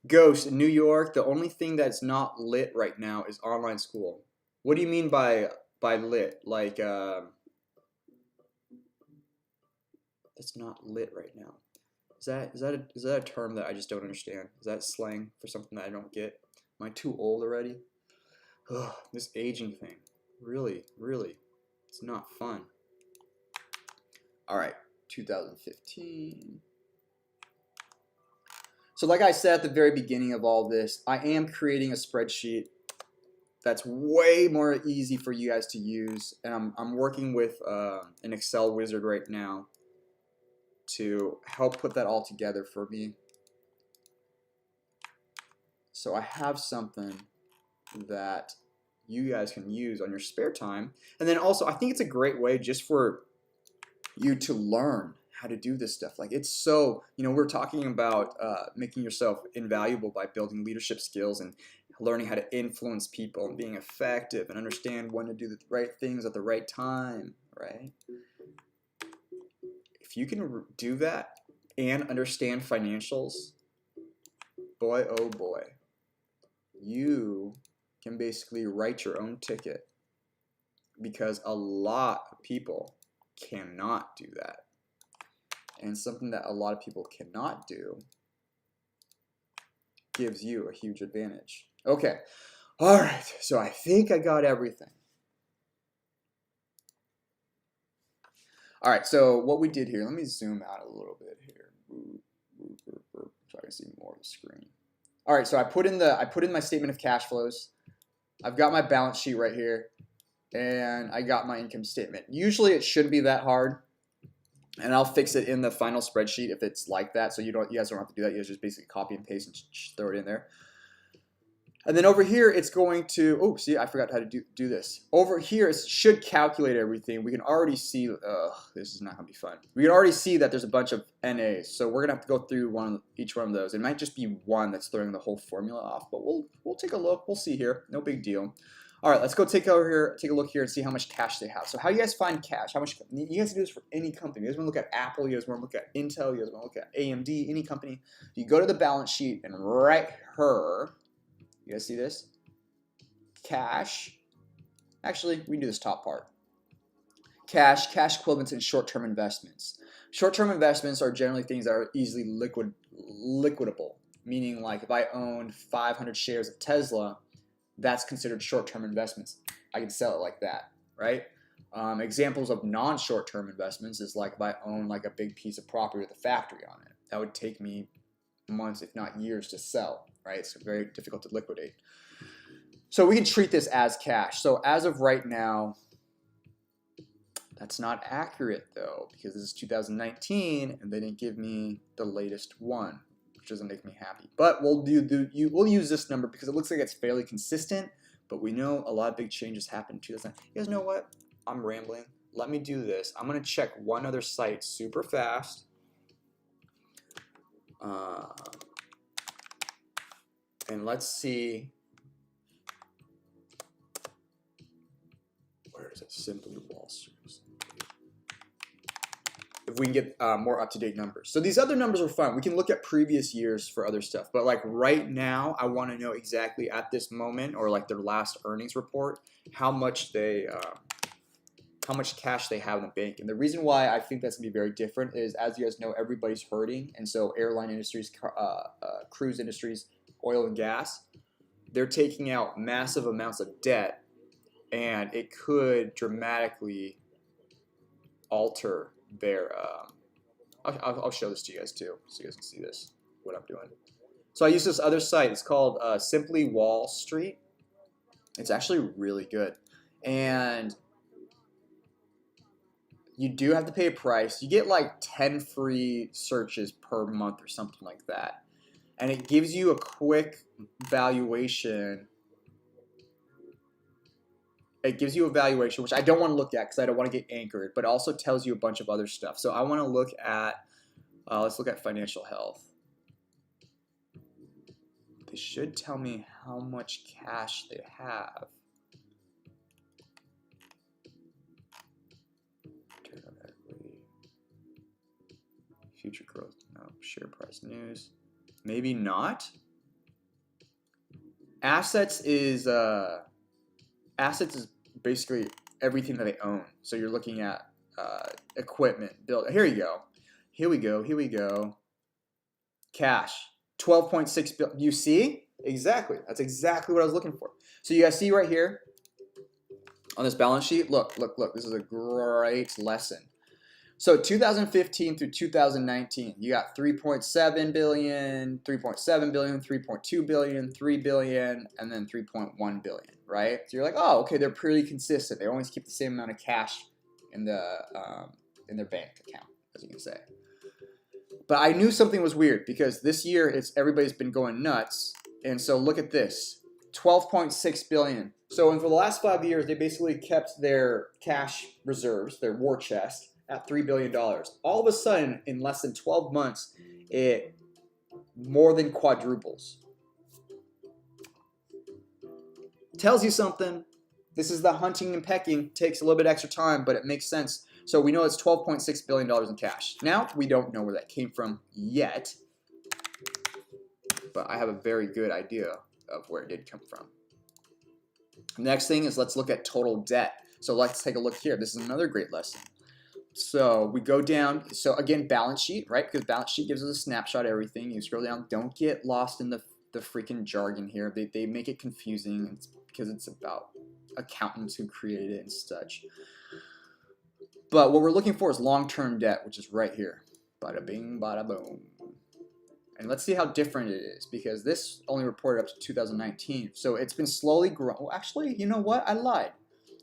Ghost in New York. The only thing that's not lit right now is online school. What do you mean by lit? Like it's not lit right now. Is that a term that I just don't understand? Is that slang for something that I don't get? Am I too old already? Ugh, this aging thing, really, it's not fun. All right, 2015. So like I said at the very beginning of all this, I am creating a spreadsheet that's way more easy for you guys to use, and I'm working with an Excel wizard right now to help put that all together for me. So I have something that you guys can use on your spare time. And then also, I think it's a great way just for you to learn how to do this stuff. Like, it's so, we're talking about making yourself invaluable by building leadership skills and learning how to influence people and being effective and understand when to do the right things at the right time, right? If you can do that and understand financials, boy, oh boy, you can basically write your own ticket, because a lot of people cannot do that. And something that a lot of people cannot do gives you a huge advantage. Okay, all right, so I think I got everything. All right, so what we did here, let me zoom out a little bit here so I can see more of the screen. All right, so I put in my statement of cash flows. I've got my balance sheet right here, and I got my income statement. Usually it shouldn't be that hard, and I'll fix it in the final spreadsheet if it's like that. So you guys don't have to do that. You guys just basically copy and paste and throw it in there. And then over here, it's going to, oh, see, I forgot how to do this. Over here, it should calculate everything. We can already see, this is not going to be fun. We can already see that there's a bunch of NAs. So we're going to have to go through each one of those. It might just be one that's throwing the whole formula off, but we'll take a look. We'll see here. No big deal. All right, let's go take a look here and see how much cash they have. So how do you guys find cash? How much? You guys can do this for any company. You guys want to look at Apple, you guys want to look at Intel, you guys want to look at AMD, any company. You go to the balance sheet and right here, you guys see this? Cash. Actually, we can do this top part. Cash equivalents, and short-term investments. Short-term investments are generally things that are easily liquidable, meaning like if I owned 500 shares of Tesla, that's considered short-term investments. I can sell it like that, right? Examples of non-short-term investments is like if I own like a big piece of property with a factory on it. That would take me months, if not years, to sell, right? It's very difficult to liquidate. So we can treat this as cash. So as of right now, that's not accurate though, because this is 2019 and they didn't give me the latest one, which doesn't make me happy. But we'll use this number because it looks like it's fairly consistent, but we know a lot of big changes happened in 2009. You guys know what? I'm rambling. Let me do this. I'm going to check one other site super fast. And let's see. Where is it? Simply Wall Street. we can get more up-to-date numbers. So these other numbers are fun. We can look at previous years for other stuff. But like right now, I want to know exactly at this moment, or like their last earnings report, how much cash they have in the bank. And the reason why I think that's gonna be very different is, as you guys know, everybody's hurting. And so airline industries, cruise industries, oil and gas, they're taking out massive amounts of debt, and it could dramatically alter their I'll show this to you guys too, so you guys can see this, what I'm doing. So I use this other site. It's called Simply Wall Street. It's actually really good, and you do have to pay a price. You get like 10 free searches per month or something like that, and it gives you a quick valuation. It gives you a valuation, which I don't want to look at because I don't want to get anchored, but it also tells you a bunch of other stuff. So I want to look at, let's look at financial health. They should tell me how much cash they have. Return on equity. Future growth, no. Share price news, maybe not. Assets is basically everything that they own. So you're looking at equipment, build. Here you go. Here we go. Cash, 12.6 billion. You see? Exactly. That's exactly what I was looking for. So you guys see right here on this balance sheet. Look. This is a great lesson. So 2015 through 2019, you got 3.7 billion, 3.7 billion, 3.2 billion, 3 billion, and then 3.1 billion, right? So you're like, oh, okay, they're pretty consistent. They always keep the same amount of cash in their bank account, as you can say. But I knew something was weird because this year everybody's been going nuts, and so look at this, 12.6 billion. So for the last 5 years, they basically kept their cash reserves, their war chest, at $3 billion. All of a sudden, in less than 12 months, it more than quadruples. Tells you something. This is the hunting and pecking. Takes a little bit extra time, but it makes sense. So we know it's $12.6 billion in cash. Now, we don't know where that came from yet, but I have a very good idea of where it did come from. Next thing is, let's look at total debt. So let's take a look here. This is another great lesson. So we go down. So again, balance sheet, right? Because balance sheet gives us a snapshot of everything. You scroll down. Don't get lost in the freaking jargon here. They make it confusing because it's about accountants who created it and such. But what we're looking for is long-term debt, which is right here. Bada bing, bada boom. And let's see how different it is, because this only reported up to 2019. So it's been slowly growing. Well, actually, you know what? I lied.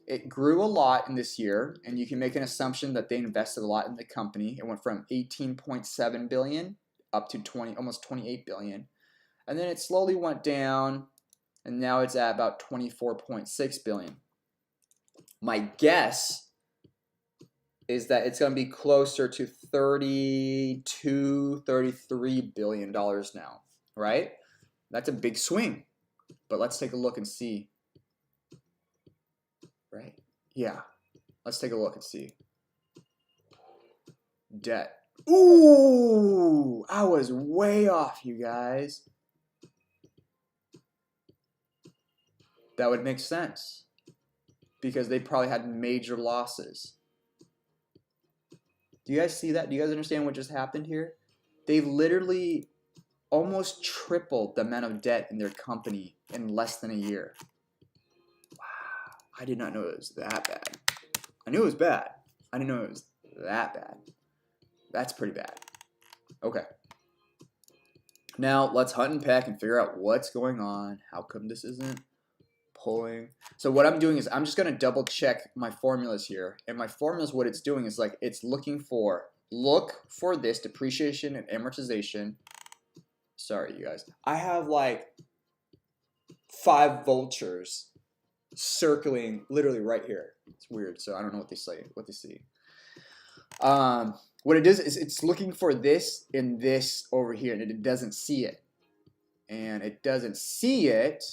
It grew a lot in this year, and you can make an assumption that they invested a lot in the company. It went from 18.7 billion up to almost 28 billion. And then it slowly went down, and now it's at about 24.6 billion. My guess is that it's going to be closer to 32, 33 billion dollars now, right? That's a big swing. But let's take a look and see. Right? Yeah. Let's take a look and see. Debt. Ooh! I was way off, you guys. That would make sense, because they probably had major losses. Do you guys see that? Do you guys understand what just happened here? They literally almost tripled the amount of debt in their company in less than a year. I did not know it was that bad. I knew it was bad. I didn't know it was that bad. That's pretty bad. Okay. Now let's hunt and peck and figure out what's going on. How come this isn't pulling? So what I'm doing is I'm just going to double check my formulas here. And my formulas, what it's doing is like it's looking for, look for this depreciation and amortization. Sorry, you guys. I have like 5 vultures circling literally right here. It's weird, so I don't know what they say, what they see. What it does is it's looking for this and this over here, and it doesn't see it. And it doesn't see it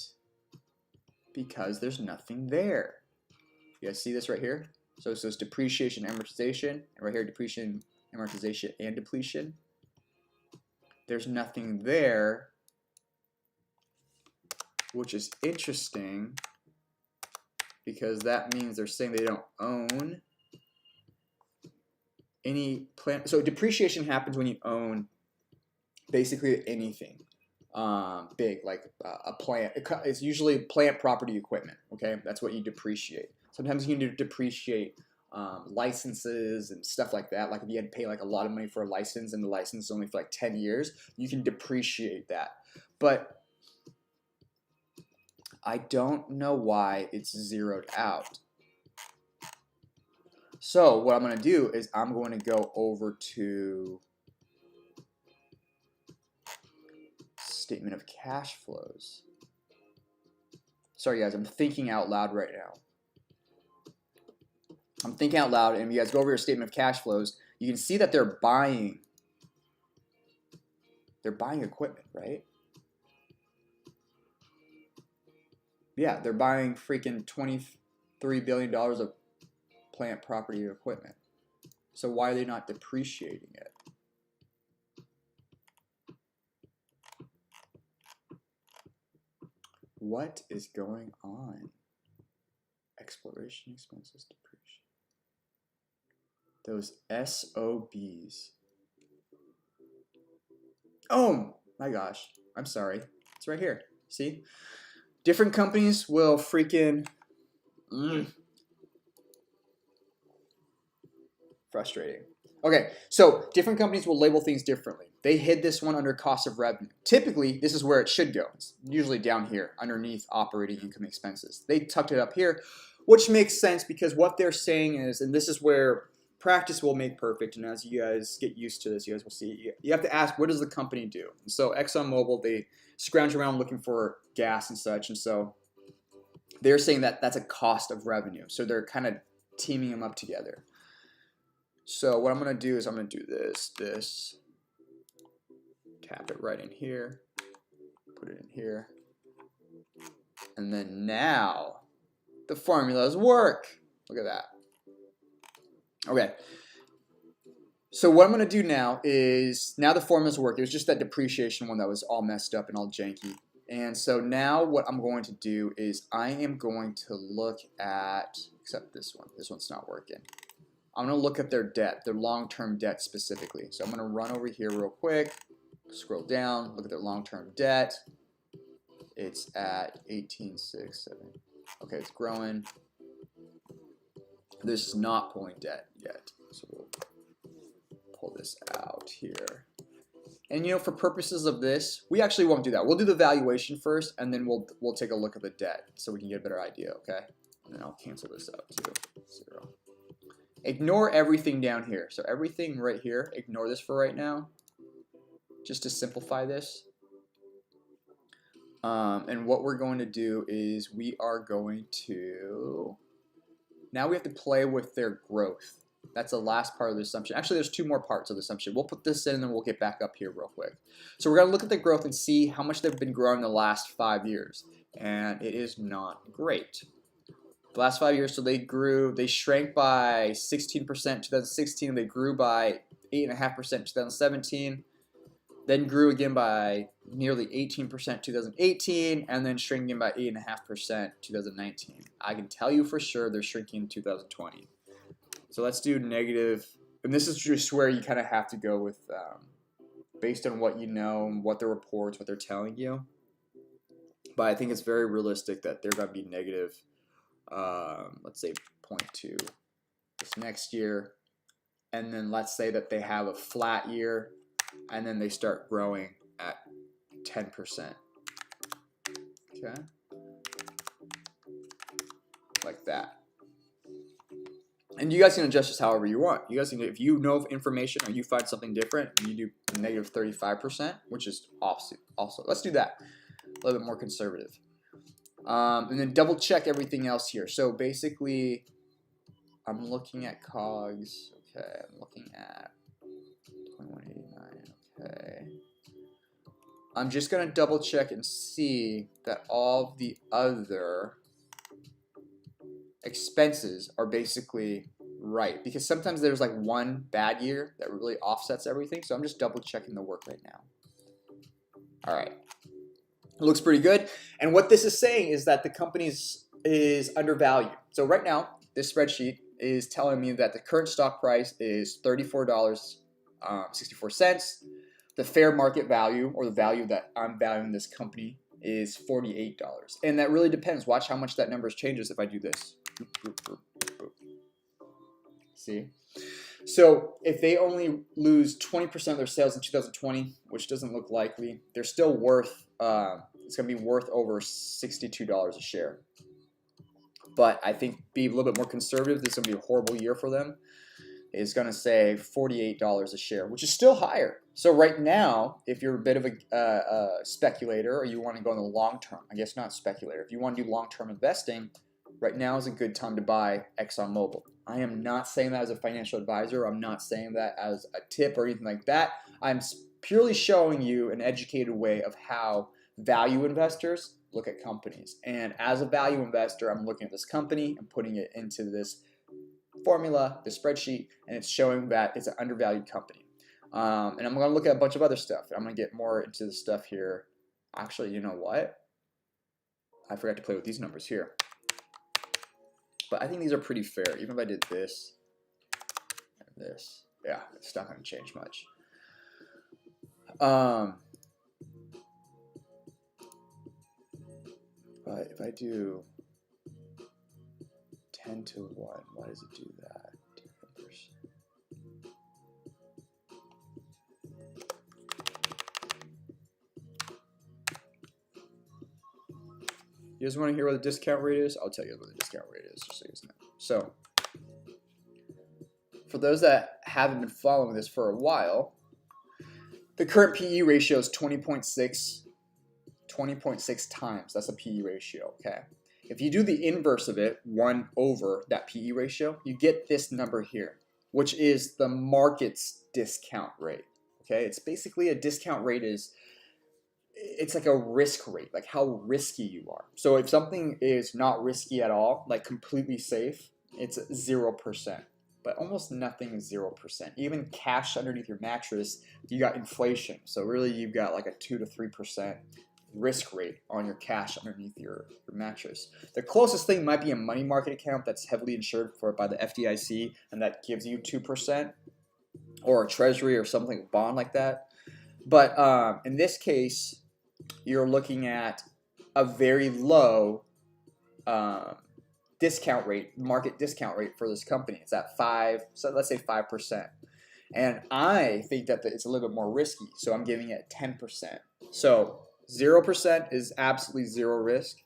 because there's nothing there. You guys see this right here? So it says depreciation, amortization, and right here depreciation, amortization, and depletion. There's nothing there, which is interesting because that means they're saying they don't own any plant. So depreciation happens when you own basically anything big, like a plant. It's usually plant, property, equipment. Okay, that's what you depreciate. Sometimes you need to depreciate licenses and stuff like that. Like if you had to pay like a lot of money for a license and the license is only for like 10 years, you can depreciate that. But I don't know why it's zeroed out. So what I'm going to do is I'm going to go over to statement of cash flows. Sorry guys, I'm thinking out loud right now. I'm thinking out loud, and if you guys go over your statement of cash flows, you can see that they're buying equipment, right? Yeah, they're buying freaking $23 billion of plant, property, and equipment. So why are they not depreciating it? What is going on? Exploration expenses, depreciation. Those SOBs. Oh my gosh. I'm sorry. It's right here. See? Different companies will freaking... Frustrating. Okay, so different companies will label things differently. They hid this one under cost of revenue. Typically, this is where it should go. It's usually down here, underneath operating income expenses. They tucked it up here, which makes sense because what they're saying is, and this is where practice will make perfect, and as you guys get used to this, you guys will see, you have to ask, what does the company do? And so Exxon Mobil, they scrounge around looking for gas and such, and so they're saying that that's a cost of revenue. So they're kind of teaming them up together. So what I'm going to do is I'm going to do this, tap it right in here, put it in here, and then now the formulas work. Look at that. Okay. So what I'm going to do now is, now the formulas work. It was just that depreciation one that was all messed up and all janky. And so now what I'm going to do is I am going to look at, except this one. This one's not working. I'm going to look at their debt, their long-term debt specifically. So I'm going to run over here real quick, scroll down, look at their long-term debt. It's at 1867. Okay, it's growing. This is not pulling debt yet. So we'll pull this out here. And you know, for purposes of this, we actually won't do that. We'll do the valuation first, and then we'll take a look at the debt so we can get a better idea, okay? And then I'll cancel this out too. 0. Ignore everything down here. So everything right here, ignore this for right now, just to simplify this. And what we're going to do is we are going to, now we have to play with their growth. That's the last part of the assumption. Actually, there's 2 more parts of the assumption. We'll put this in and then we'll get back up here real quick. So we're going to look at the growth and see how much they've been growing the last 5 years. And it is not great. The last 5 years, so they shrank by 16% in 2016, they grew by 8.5% in 2017, then grew again by nearly 18% 2018, and then shrinking by 8.5% 2019. I can tell you for sure they're shrinking in 2020. So let's do negative, and this is just where you kind of have to go with, based on what you know, what the reports, what they're telling you. But I think it's very realistic that they're going to be negative. Let's say 0.2 this next year, and then let's say that they have a flat year and then they start growing at 10%. Okay, like that. And you guys can adjust this however you want. You guys can, if you know information or you find something different, you do negative 35%, which is also let's do that, a little bit more conservative. And then double check everything else here. So basically, I'm looking at COGS. Okay, I'm looking at 2189. Okay. I'm just going to double check and see that all the other expenses are basically right, because sometimes there's like one bad year that really offsets everything. So I'm just double checking the work right now. All right, it looks pretty good. And what this is saying is that the company is undervalued. So right now, this spreadsheet is telling me that the current stock price is $34.64. The fair market value, or the value that I'm valuing this company, is $48. And that really depends. Watch how much that number changes if I do this. See? So if they only lose 20% of their sales in 2020, which doesn't look likely, they're still worth, it's going to be worth over $62 a share. But I think be a little bit more conservative. This is going to be a horrible year for them. Is going to say $48 a share, which is still higher. So right now, if you're a bit of a speculator, or you want to go in the long term, I guess not speculator, if you want to do long-term investing, right now is a good time to buy Exxon Mobil. I am not saying that as a financial advisor. I'm not saying that as a tip or anything like that. I'm purely showing you an educated way of how value investors look at companies. And as a value investor, I'm looking at this company and putting it into this formula, the spreadsheet, and it's showing that it's an undervalued company. And I'm going to look at a bunch of other stuff. I'm going to get more into the stuff here. Actually, you know what? I forgot to play with these numbers here. But I think these are pretty fair. Even if I did this and this, yeah, it's not going to change much. But if I do 10 to 1, why does it do that? You guys want to hear what the discount rate is? I'll tell you what the discount rate is, just so you guys know. So, for those that haven't been following this for a while, the current PE ratio is 20.6 times. That's a PE ratio, okay? If you do the inverse of it, 1 over that PE ratio, you get this number here, which is the market's discount rate, okay? It's basically a discount rate is, it's like a risk rate, like how risky you are. So if something is not risky at all, like completely safe, it's 0%. But almost nothing is 0%. Even cash underneath your mattress, you got inflation. So really you've got like a 2 to 3% risk rate on your cash underneath your mattress. The closest thing might be a money market account that's heavily insured by the FDIC, and that gives you 2%, or a treasury or something, a bond like that. But in this case, you're looking at a very low discount rate, market discount rate for this company. It's at 5, so let's say 5%. And I think that it's a little bit more risky, so I'm giving it 10%. So 0% is absolutely zero risk.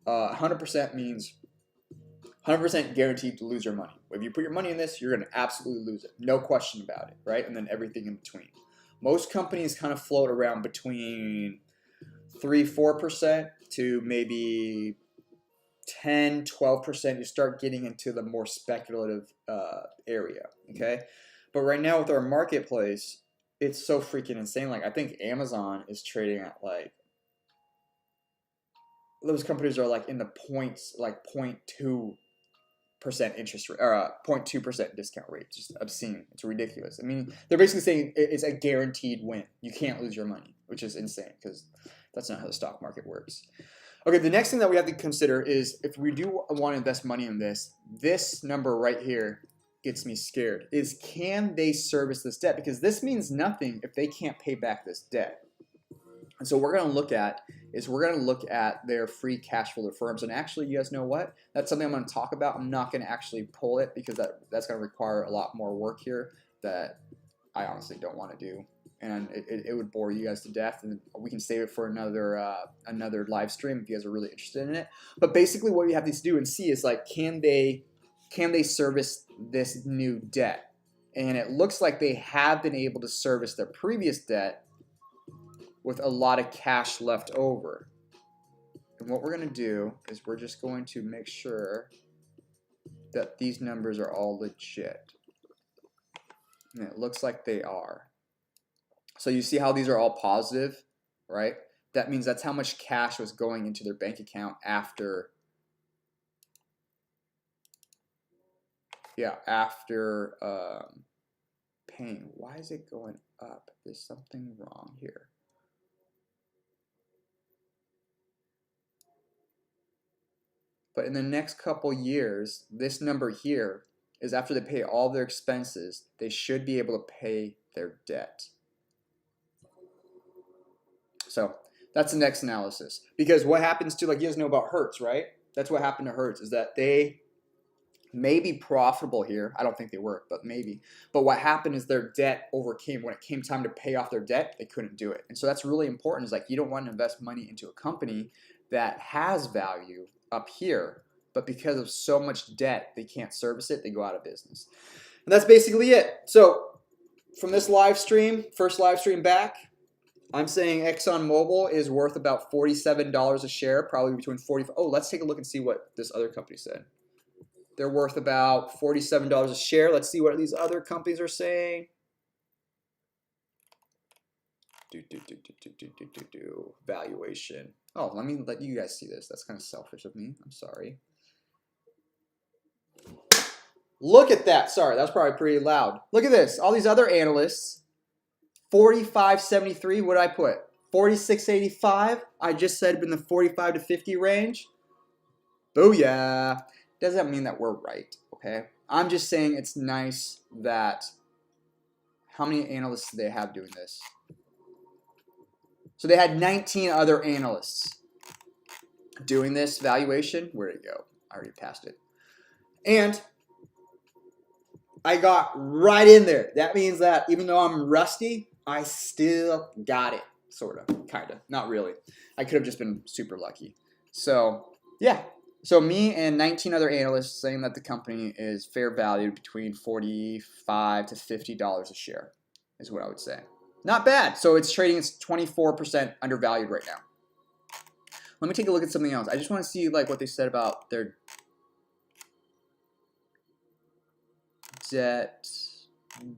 100% means 100% guaranteed to lose your money. If you put your money in this, you're going to absolutely lose it. No question about it, right? And then everything in between. Most companies kind of float around between 3-4% to maybe 10-12%. You start getting into the more speculative area, okay? But right now with our marketplace, it's so freaking insane. Like I think Amazon is trading at like, those companies are like in the points, like 0.2% interest rate, or 0.2% discount rate. Just obscene. It's ridiculous. I mean, they're basically saying it's a guaranteed win. You can't lose your money, which is insane because that's not how the stock market works. Okay, the next thing that we have to consider is if we do want to invest money in this number right here gets me scared, is can they service this debt? Because this means nothing if they can't pay back this debt. And so what we're going to look at is we're going to look at their free cash flow to firms. And actually, you guys know what? That's something I'm going to talk about. I'm not going to actually pull it because that's going to require a lot more work here that I honestly don't want to do. And it would bore you guys to death. And we can save it for another live stream if you guys are really interested in it. But basically what we have to do and see is like, can they service this new debt? And it looks like they have been able to service their previous debt with a lot of cash left over. And what we're going to do is we're just going to make sure that these numbers are all legit. And it looks like they are. So you see how these are all positive, right? That means that's how much cash was going into their bank account after Yeah, after paying. Why is it going up? There's something wrong here. But in the next couple years, this number here is after they pay all their expenses, they should be able to pay their debt. So that's the next analysis. Because what happens to, like, you guys know about Hertz, right? That's what happened to Hertz, is that they may be profitable here. I don't think they were, but maybe. But what happened is their debt overcame. When it came time to pay off their debt, they couldn't do it. And so that's really important. Is like, you don't want to invest money into a company that has value up here, but because of so much debt, they can't service it, they go out of business. And that's basically it. So from this live stream, first live stream back, I'm saying Exxon Mobil is worth about $47 a share, probably between 40. Oh, let's take a look and see what this other company said. They're worth about $47 a share. Let's see what these other companies are saying. Valuation. Oh, let me let you guys see this. That's kind of selfish of me. I'm sorry. Look at that. Sorry, that was probably pretty loud. Look at this. All these other analysts, 45.73. What did I put? 46.85. I just said in the 45 to 50 range. Booyah. Doesn't mean that we're right, okay? I'm just saying it's nice that, how many analysts do they have doing this? So they had 19 other analysts doing this valuation. Where'd it go? I already passed it. And I got right in there. That means that even though I'm rusty, I still got it, sort of, kind of. Not really. I could have just been super lucky. So, yeah. So me and 19 other analysts saying that the company is fair valued between $45 to $50 a share is what I would say. Not bad. So it's trading, it's 24% undervalued right now. Let me take a look at something else. I just want to see like what they said about their debt.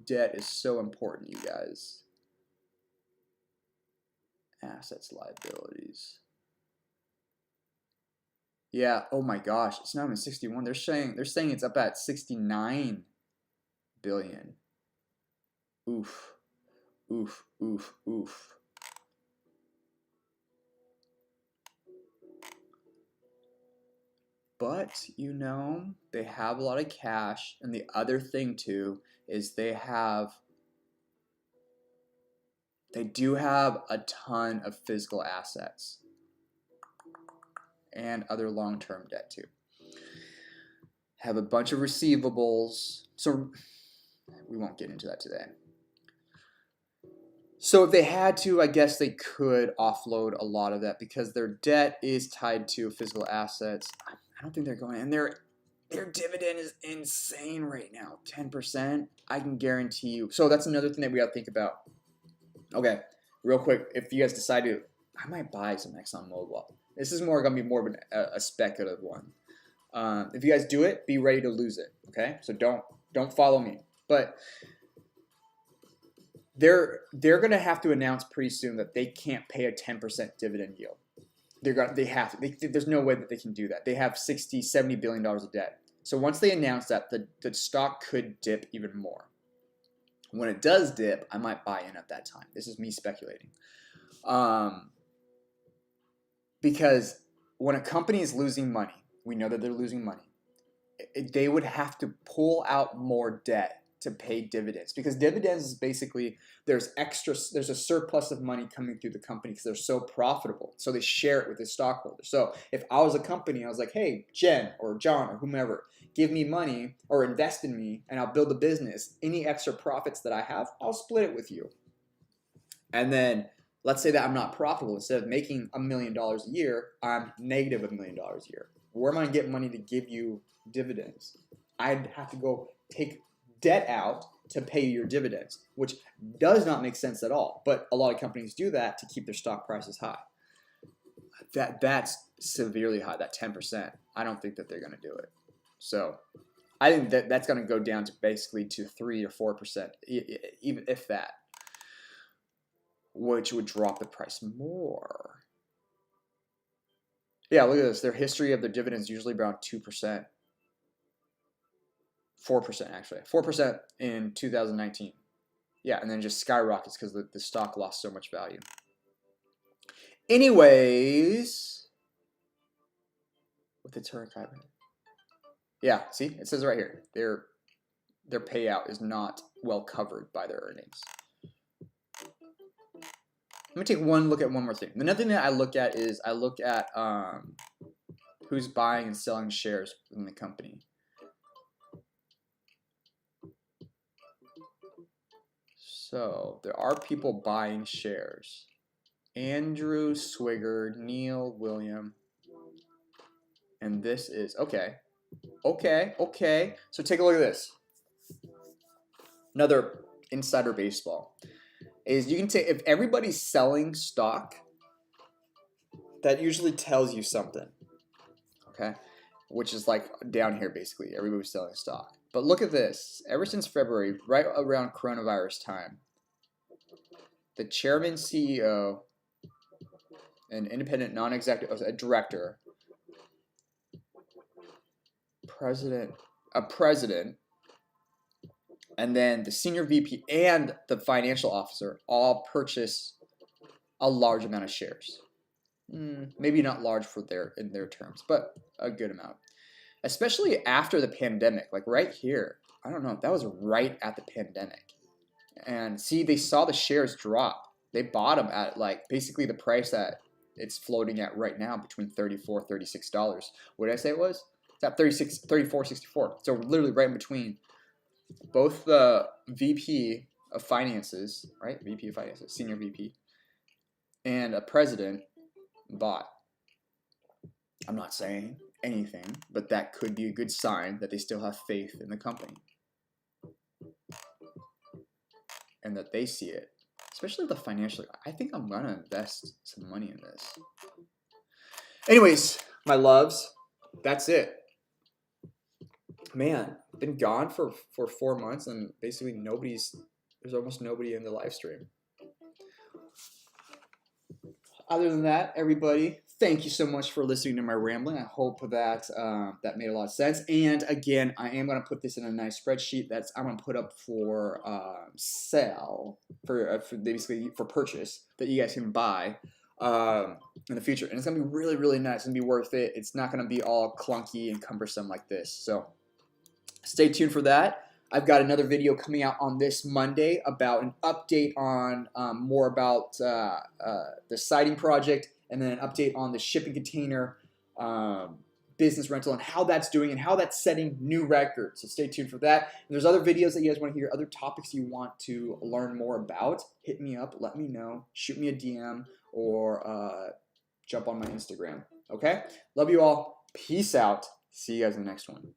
Debt is so important, you guys. Assets, liabilities. Yeah, oh my gosh, it's not even 61. They're saying it's up at 69 billion. Oof. Oof, oof, oof. But, you know, they have a lot of cash, and the other thing too is they do have a ton of physical assets and other long-term debt too. Have a bunch of receivables. So we won't get into that today. So if they had to, I guess they could offload a lot of that because their debt is tied to physical assets. I don't think they're going, and their dividend is insane right now, 10%. I can guarantee you. So that's another thing that we got to think about. Okay, real quick, if you guys decide to, I might buy some Exxon Mobil. This is going to be more of a speculative one. If you guys do it, be ready to lose it. Okay, so don't follow me. But they're going to have to announce pretty soon that they can't pay a 10% dividend yield. They have to. There's no way that they can do that. They have $60-70 billion of debt. So once they announce that, the stock could dip even more. When it does dip, I might buy in at that time. This is me speculating. Because when a company is losing money, we know that they're losing money. They would have to pull out more debt to pay dividends, because dividends is basically there's a surplus of money coming through the company because they're so profitable, so they share it with the stockholders. So if I was a company, I was like, hey, Jen or John or whomever, give me money or invest in me and I'll build a business. Any extra profits that I have, I'll split it with you. And then let's say that I'm not profitable. Instead of making $1 million a year, I'm negative $1 million a year. Where am I getting money to give you dividends? I'd have to go take debt out to pay your dividends, which does not make sense at all. But a lot of companies do that to keep their stock prices high. That's severely high, that 10%. I don't think that they're going to do it. So I think that's going to go down to basically to 3 or 4%, even if that, which would drop the price more. Yeah, look at this. Their history of their dividends usually around 2%. 4% actually, 4% in 2019. Yeah, and then just skyrockets because the stock lost so much value. Anyways, with the current climate, yeah, see, it says right here, their payout is not well covered by their earnings. Let me take one look at one more thing. Another thing that I look at is I look at who's buying and selling shares in the company. So there are people buying shares. Andrew, Swigert, Neil, William, and this is okay. So take a look at this. Another insider baseball is you can take, if everybody's selling stock, that usually tells you something. Okay, which is like down here basically, everybody's selling stock. But look at this. Ever since February, right around coronavirus time, the chairman, CEO, an independent non-executive, a director, a president, and then the senior VP and the financial officer all purchase a large amount of shares. Maybe not large for in their terms, but a good amount. Especially after the pandemic, like right here. I don't know, that was right at the pandemic. And see, they saw the shares drop. They bought them at like basically the price that it's floating at right now, between $34, $36. What did I say it was? It's at 36, 34, 64. So literally right in between. Both the VP of finances, right? VP of finances, senior VP, and a president bought. I'm not saying anything, but that could be a good sign that they still have faith in the company and that they see it, especially the financial. I think I'm gonna invest some money in this. Anyways, my loves, that's it. Man, been gone for 4 months and basically there's almost nobody in the live stream. Other than that, everybody, thank you so much for listening to my rambling. I hope that that made a lot of sense. And again, I am going to put this in a nice spreadsheet that's I'm going to put up for sale, for basically for purchase, that you guys can buy in the future. And it's going to be really, really nice. It's going to be worth it. It's not going to be all clunky and cumbersome like this. So stay tuned for that. I've got another video coming out on this Monday about an update on more about the siding project, and then an update on the shipping container business rental and how that's doing and how that's setting new records. So stay tuned for that. And there's other videos that you guys want to hear, other topics you want to learn more about, hit me up, let me know, shoot me a DM, or jump on my Instagram. Okay? Love you all. Peace out. See you guys in the next one.